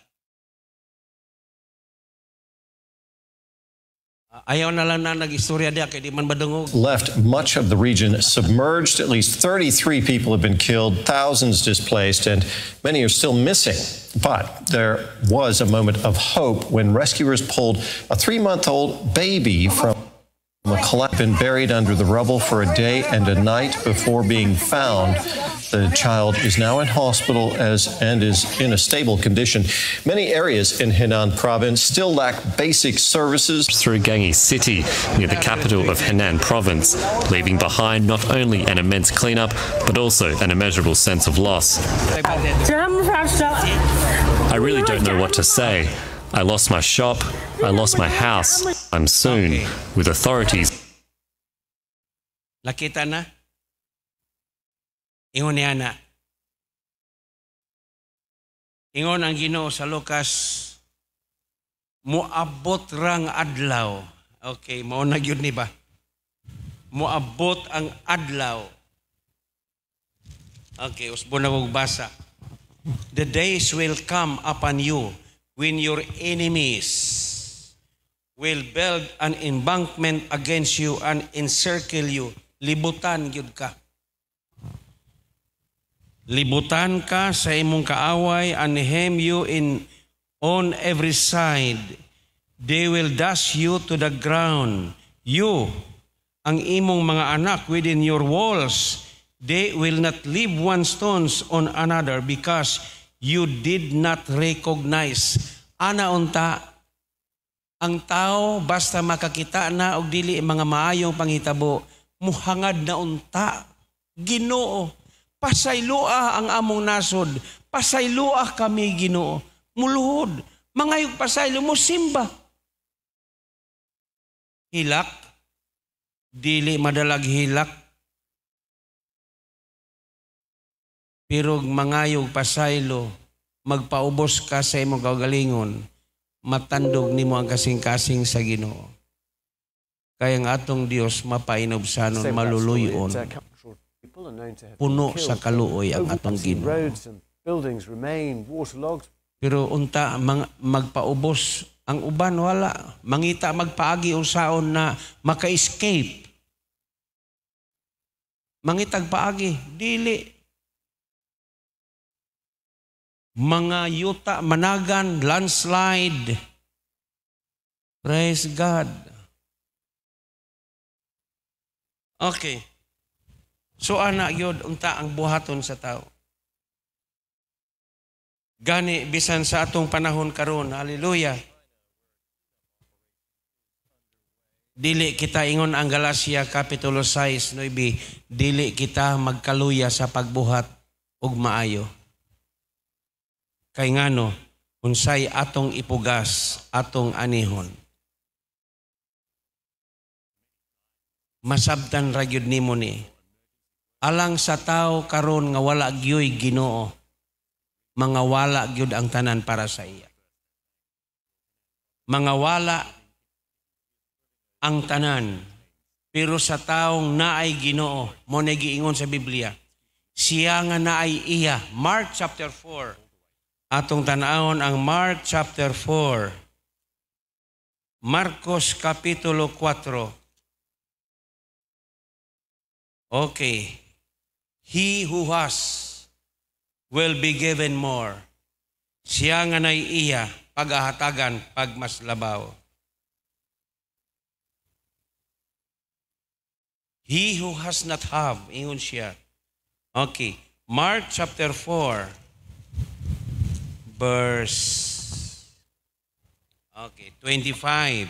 Ayaw na lang na nag-istorya diya kay di man badungog. Left much of the region submerged. At least 33 people have been killed, thousands displaced, and many are still missing. But there was a moment of hope when rescuers pulled a 3-month-old baby from a collapse, been buried under the rubble for a day and a night before being found. The child is now in hospital and is in a stable condition. Many areas in Henan province still lack basic services. Through Gangi City, near the capital of Henan province, leaving behind not only an immense cleanup, but also an immeasurable sense of loss. I really don't know what to say. I lost my shop, I lost my house. I'm soon with authorities. Nakita na? Ingon niya na. Ingon ang Ginoo sa Lucas, muabot rang adlaw. Okay, maunag yun ni ba? Muabot ang adlaw. Okay, usbo na kong basa. The days will come upon you when your enemies will build an embankment against you and encircle you. Libutan yun ka. Libutan ka sa imong kaaway and hem you in on every side. They will dash you to the ground. You, ang imong mga anak within your walls, they will not leave one stones on another because you did not recognize. Ana unta, ang tao basta makakita na og dili mga maayong panghitabo, muhangad na unta. Ginoo, pasayloa ang among nasod, pasayloa kami Ginoo. Muluhod, mangayog pasaylo mo simba. Hilak, dili madalag hilak. Pero mangayog pasaylo, magpaubos ka sa imong kaugalingon, matandog nimo ang kasing-kasing sa Ginoo. Kaya ang atong Dios mapainobsanon, maluluyon, puno sa kaluoy ang atong Ginoo. Pero unta magpaubos ang uban wala, mangita magpaagi usaon na maka-escape. Mangitag paagi, dili. Mga yuta, managan, landslide. Praise God. Okay. So ana yun, unta ang buhaton sa tao. Gani, bisan sa atong panahon karon, hallelujah. Dili kita ingon ang Galacia Kapitulo 6, 9, dili kita magkaluya sa pagbuhat ug maayo. Kay ngano, unsay atong ipugas, atong anihon. Masabtan ra gyud nimo ni. Alang sa tao karon nga wala gyoy Ginoo, mga wala gyud ang tanan para sa iya. Mga wala ang tanan, pero sa taong naay Ginoo, mo na giingon sa Biblia, siya nga naay iya. Mark chapter 4. Atong tanawon ang Mark chapter 4. Marcos Kapitulo 4. Okay. He who has will be given more. Siya nga nay iya, pag-ahatagan, pag mas labaw. He who has not have, ingon siya. Okay. Mark chapter 4. Verse 25.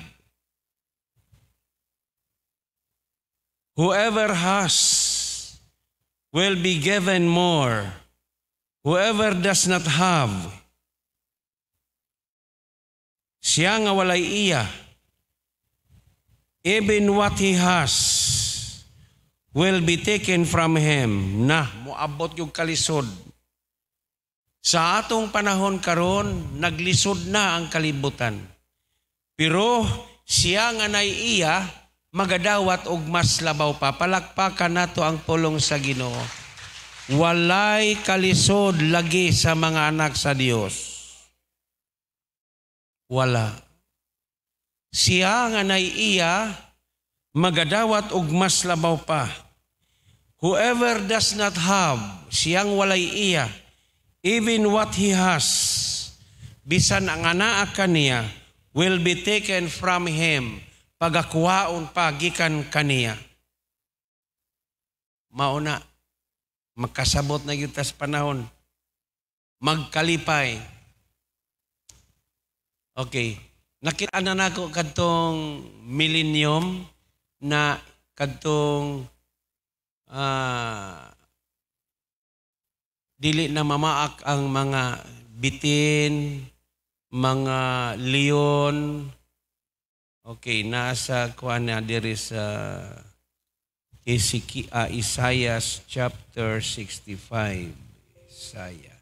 Whoever has will be given more. Whoever does not have, siya nga walay iya, even what he has will be taken from him. Na, moabot yung kalisod Sa atong panahon karon naglisod na ang kalibutan. Pero siya nga nay iya magadawat og mas labaw pa. Palakpakan nato ang pulong sa Ginoo. Walay kalisod lagi sa mga anak sa Dios. Wala. Siya nga nay iya magadawat og mas labaw pa. Whoever does not have, siyang walay iya, even what he has, bisan ang anaa kaniya, will be taken from him, pagakuhaon pa gikan kaniya. Mauna, magkasabot na yun tas panahon, magkalipay. Okay, nakita na nako kadtong millennium na kadtong dili na mamaak ang mga bitin, mga leon. Okay, nasa kuan na diri sa Isaiah chapter 65. Isaiah.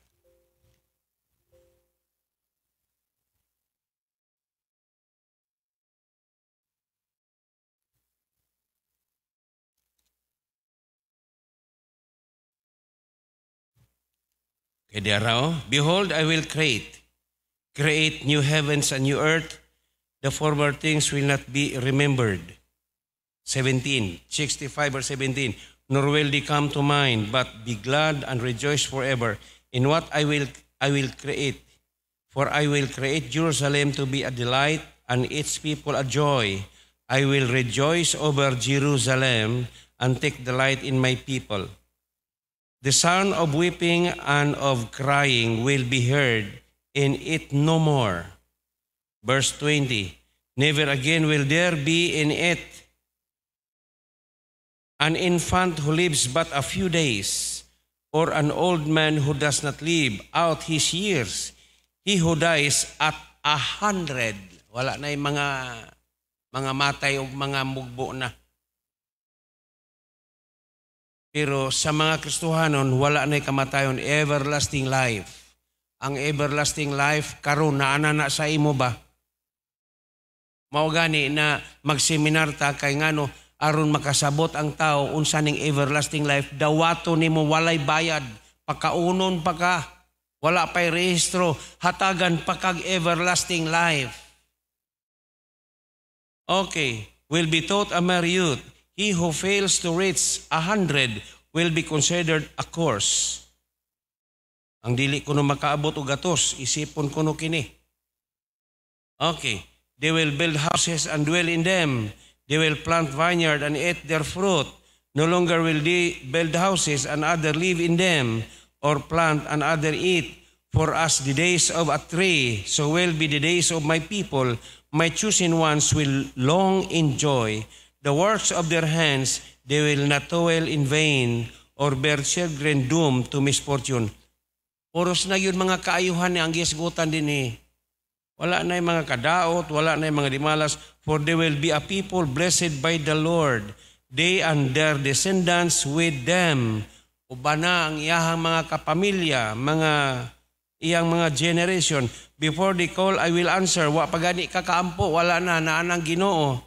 Behold, I will create new heavens and new earth. The former things will not be remembered. 65 verse 17. Nor will they come to mind, but be glad and rejoice forever in what I will create. For I will create Jerusalem to be a delight and its people a joy. I will rejoice over Jerusalem and take delight in my people. The sound of weeping and of crying will be heard in it no more. Verse 20, never again will there be in it an infant who lives but a few days, or an old man who does not live out his years. He who dies at 100, wala na yung mga matay o mga mugbo na. Pero sa mga Kristohanon, wala na'y kamatayon, everlasting life. Ang everlasting life, karon na anana sa imo ba? Mao gani na magseminar ta kay ngano, aron makasabot ang tao, unsa ning everlasting life, dawato nimo walay bayad, pakaunon pa ka, wala pa'y rehistro, hatagan pa kag everlasting life. Okay, will be taught a mere youth. He who fails to reach 100 will be considered a curse. Ang dili kuno makaabot og gatos, isipon kuno kini. Okay, they will build houses and dwell in them. They will plant vineyard and eat their fruit. No longer will they build houses and other live in them, or plant and other eat. For as the days of a tree, so will be the days of my people. My chosen ones will long enjoy the works of their hands. They will not toil in vain or bear children doomed to misfortune. Oros na yun mga kaayuhan ni ang gisgutan din eh. Wala na yung mga kadaot, wala na yung mga dimalas. For they will be a people blessed by the Lord. They and their descendants with them. Uba na ang iyahang mga kapamilya, iyang mga generation. Before they call, I will answer. Wa pagani kakaampo, wala na, naanang Ginoo.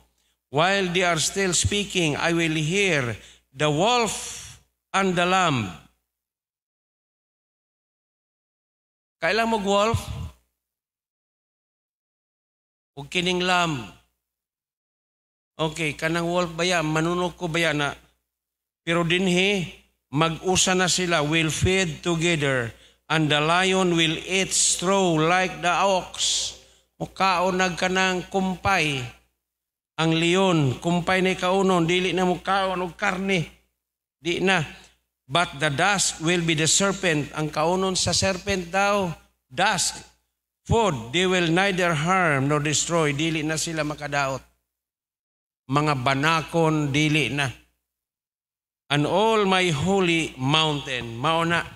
While they are still speaking, I will hear the wolf and the lamb. Kailan mo wolf? O kining lamb. Okay, kanang wolf baya, manunok ko baya na. Pero dinhi, mag-usa na sila, will feed together, and the lion will eat straw like the ox. Mukaon nagkanang kumpay. Ang leon, kumpay na kaunon, dili na mukaon og karne. Di na. But the dust will be the serpent. Ang kaunon sa serpent daw, dust. Food, they will neither harm nor destroy. Dili na sila makadaot. Mga banakon, dili na. And all my holy mountain, mauna.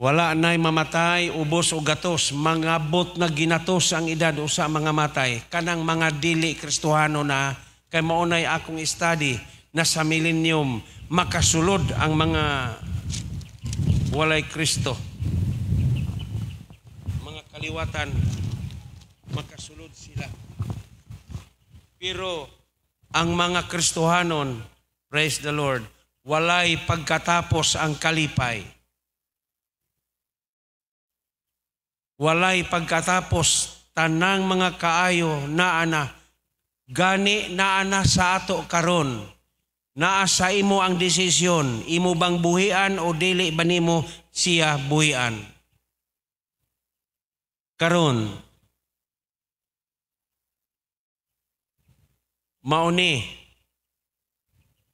Wala na'y mamatay, ubos o gatos, mga bot na ginatos ang edad o sa mga matay. Kanang mga dili Kristohano na, kay maunay akong study na sa millennium, makasulod ang mga walay Kristo, mga kaliwatan, makasulod sila. Pero ang mga Kristohanon, praise the Lord, walay pagkatapos ang kalipay. Walay pagkatapos tanang mga kaayo naa na, gani naa na sa ato karon. Naa sa imo ang desisyon, imo bang buhian o dili ba nimo siya buhian? Karon, mauni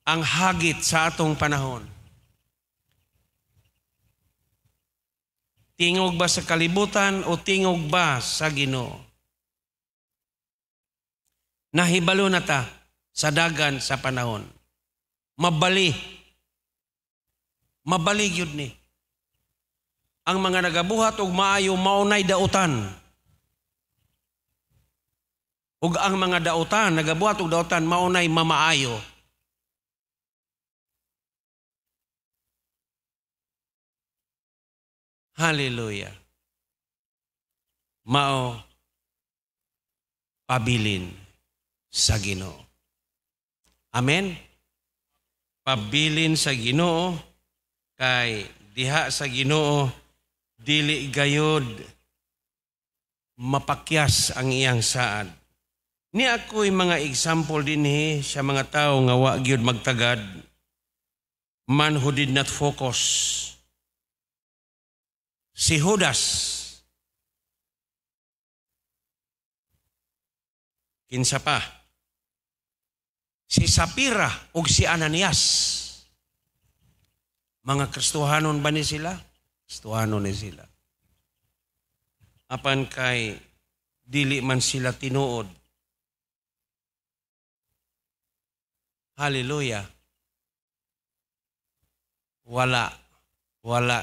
ang hagit sa atong panahon. Tingog ba sa kalibutan o tingog ba sa Ginoo? Nahibalo na ta sa dagan sa panahon. Mabali yun ni. Ang mga nagabuhat og maayo maunay dautan. Ug ang mga dautan, nagabuhat og dautan maunay mamaayo. Hallelujah. Mao pabilin sa Ginoo. Amen. Pabilin sa Ginoo kay diha sa Ginoo dili gayod mapakyas ang iyang saad. Ni ako'y mga example dinhi sa mga tao nga wa gyud magtagad, man who did not focus. Si Judas, kinsa pa, si Sapira ug si Ananias. Mga Kristohanon ba ni sila? Kristohanon ni sila. Apan kay dili man sila tinuod. Hallelujah. Wala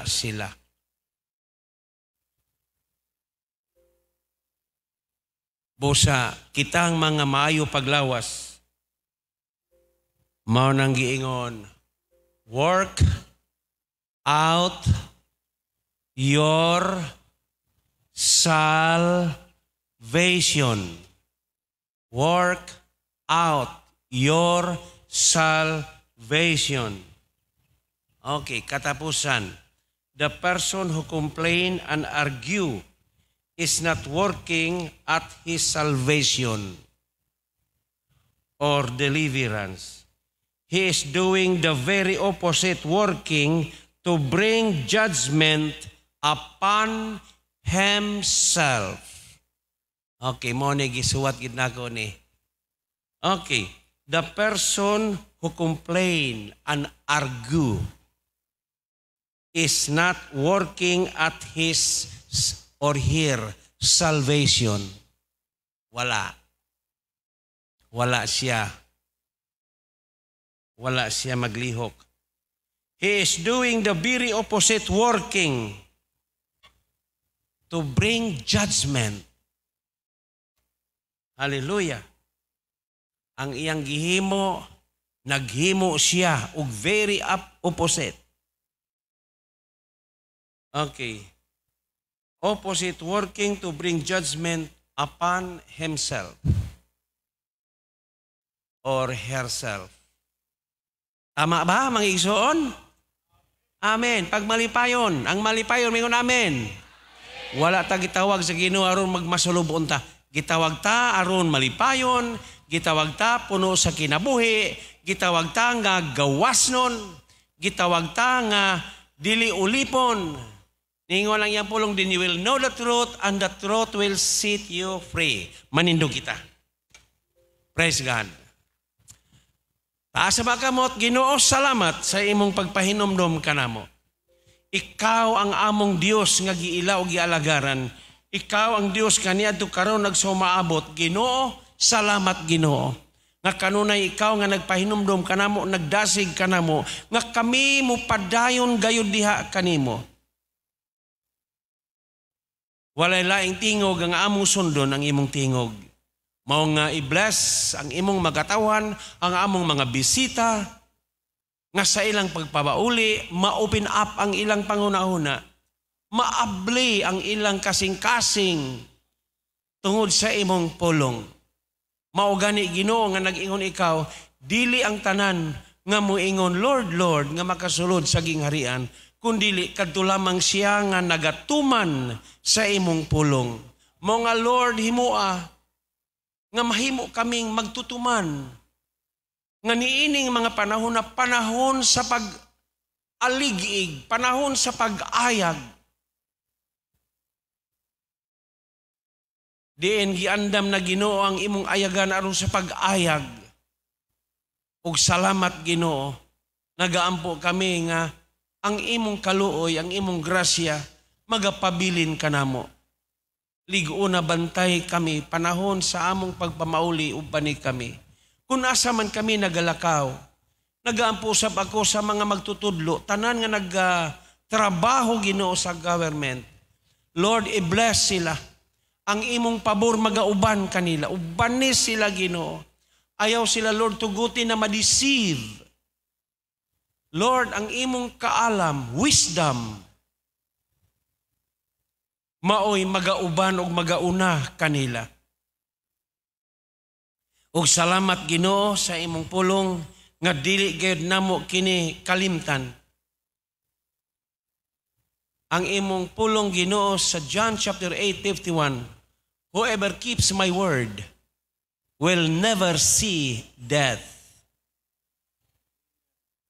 sila. Busa, kitang mga maayo paglawas, mao nang giingon, work out your salvation. Work out your salvation. Okay, katapusan. The person who complain and argue is not working at his salvation or deliverance. He is doing the very opposite, working to bring judgment upon himself. Okay, mo ni gisuwat gid nako ni. Okay, the person who complain and argue is not working at his or her salvation. Wala siya maglihok. He is doing the very opposite, working to bring judgment. Hallelujah. Ang iyang gihimo, naghimo siya og very opposite. Okay. Opposite, working to bring judgment upon himself or herself. Tama ba, mga igsoon? Amen. Pag malipayon, ang malipayon, mingon amen. Wala ta gitawag sa Ginoo aron magmasulubon ta. Gitawag ta aron malipayon, gitawag ta puno sa kinabuhi, gitawag ta nga gawasnon, gitawag ta nga dili ulipon. Ningon lang yan pulong din, you will know the truth and the truth will set you free. Manindog kita. Praise God. Taas ba kamot, Ginoo, salamat sa imong pagpahinomdom kanamo. Ikaw ang among Dios nga giila o gialagaran. Ikaw ang Dios kaniadto karon nagsumaabot. Ginoo, salamat Ginoo. Nga kanunay ikaw nga nagpahinomdom kanamo, nagdasig kanamo, nga kami mo padayon gayud diha kanimo. Walay laing tingog ang among sundon ang imong tingog. Mao nga i-bless ang imong magatawan, ang among mga bisita, nga sa ilang pagpabauli, ma-open up ang ilang pangunahuna, maabli ang ilang kasing-kasing tungod sa imong pulong. Mao gani Ginoo nga nag-ingon ikaw, dili ang tanan nga muingon, Lord, Lord, nga makasulod sa gingharian, kundili kadto lamang siya nga nagatuman sa imong pulong. Mao nga Lord, himua nga mahimo kaming magtutuman nga niining mga panahon na panahon sa pag-aligig, panahon sa pag-ayag. Diin giandam na Ginoo ang imong ayagan aron sa pag-ayag. Ug salamat Ginoo, nagaampo kami nga ang imong kaluoy, ang imong grasya, magapabilin kanamo. Ligo na bantay kami, panahon sa among pagpamauli upani kami. Kung asa man kami nagalakaw, nagaampo-usab ako sa mga magtutudlo, tanan nga nagtrabaho Ginoo sa government. Lord, i-bless sila. Ang imong pabor magauban kanila. Ubanis sila Ginoo. Ayaw sila Lord tuguti na ma-deceive. Lord, ang imong kaalam, wisdom, maoy magauban o magauna kanila. Ug salamat Ginoo sa imong pulong nga dili gayud namo kini kalimtan. Ang imong pulong Ginoo sa John chapter 8:51, whoever keeps my word will never see death.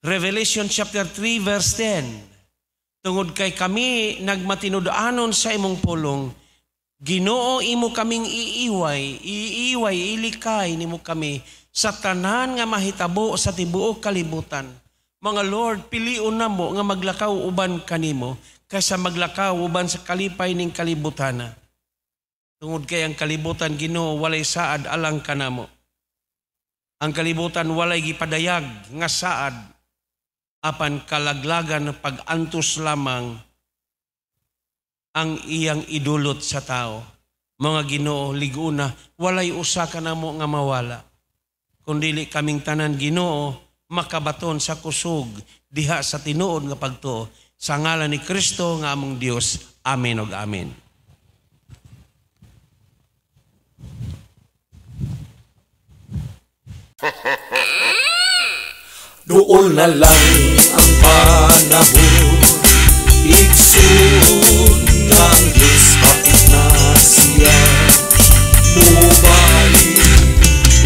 Revelation chapter 3 verse 10, tungod kay kami nagmatinud-anon sa imong pulong, Ginoo imo kaming iiway, ilikay nimo kami sa tanan nga mahitabo sa tibuok kalibutan. Mga Lord, piliun namo nga maglakaw uban kanimo kaysa maglakaw uban sa kalipay ning kalibutana. Tungod kay ang kalibutan Ginoo walay saad alang kanamo. Ang kalibutan walay gipadayag nga saad apan kalaglagan pag-antos lamang ang iyang idulot sa tao. Mga Ginoo, liguna, walay usa ka namo nga mawala. Kundili kaming tanan Ginoo, makabaton sa kusog, diha sa tinuod nga pagtuo. Sa ngalan ni Kristo nga among Dios. Amen ug amen. Doon na lang ang panahon, iksun ng Diyos kapit na siya. Bumalik,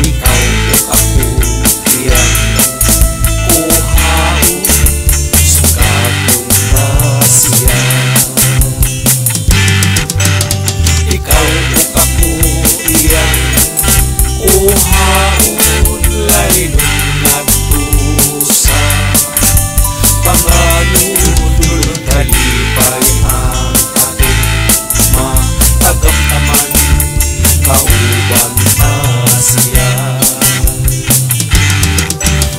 ikaw at ako diyan. Kuhaw, sukatong na siya. Ikaw at ako diyan. Kuhaw, lainong nagtusa. Panganudul kalipay ang ating matagamtaman, kauban na siya.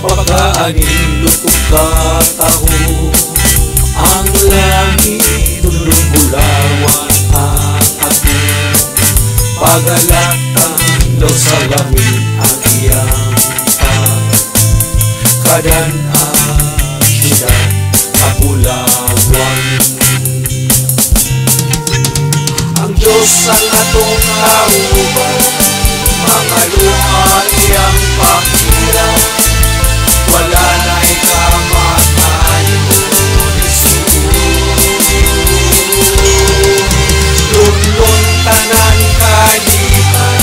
Pagkaanin lutok kataho, ang langit tulong-bulawan ang ating pagalatan daw sa langit ang iyang pagkadanaan siya kapulawan. Ang Diyos ang atong kauban, mga luhay ang pakirang, wala na'y kamatayon, Jesus. Lunlon tanan kalipan,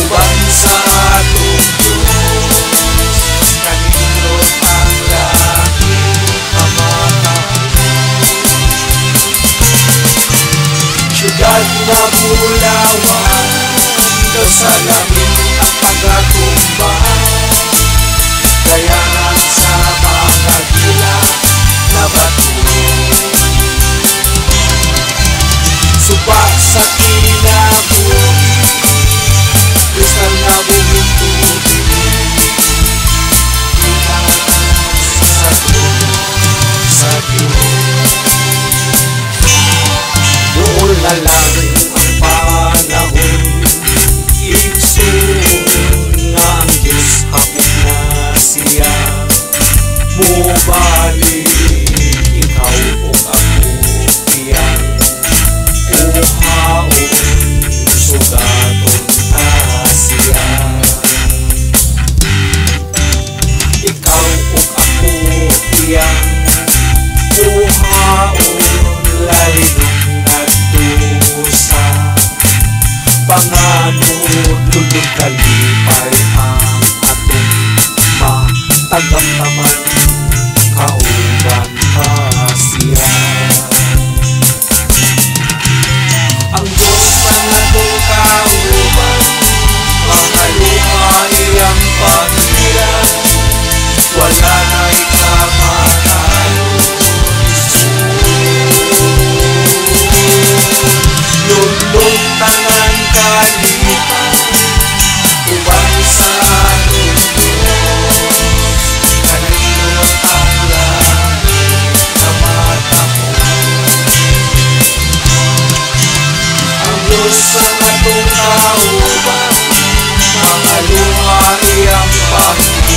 uban sa atong Diyos, kanindot ang langit kamatayon. Siyudad na bulawan, daw sa langit ang pagkatumbahan, kayangan sa mga gila na bato. Suba sa kinabuhi, kristal na buhing tubig, inas sa trono sa Diyos. Doon na lang ang panahon, iksun nga ang Diyos wala na'y kamatayon. Lulong tangan kalipan, ubang sa atong Diyos, kanino ang langit na mata mo. Ang Diyos ang atong kauban, mga luha iyang panginoon.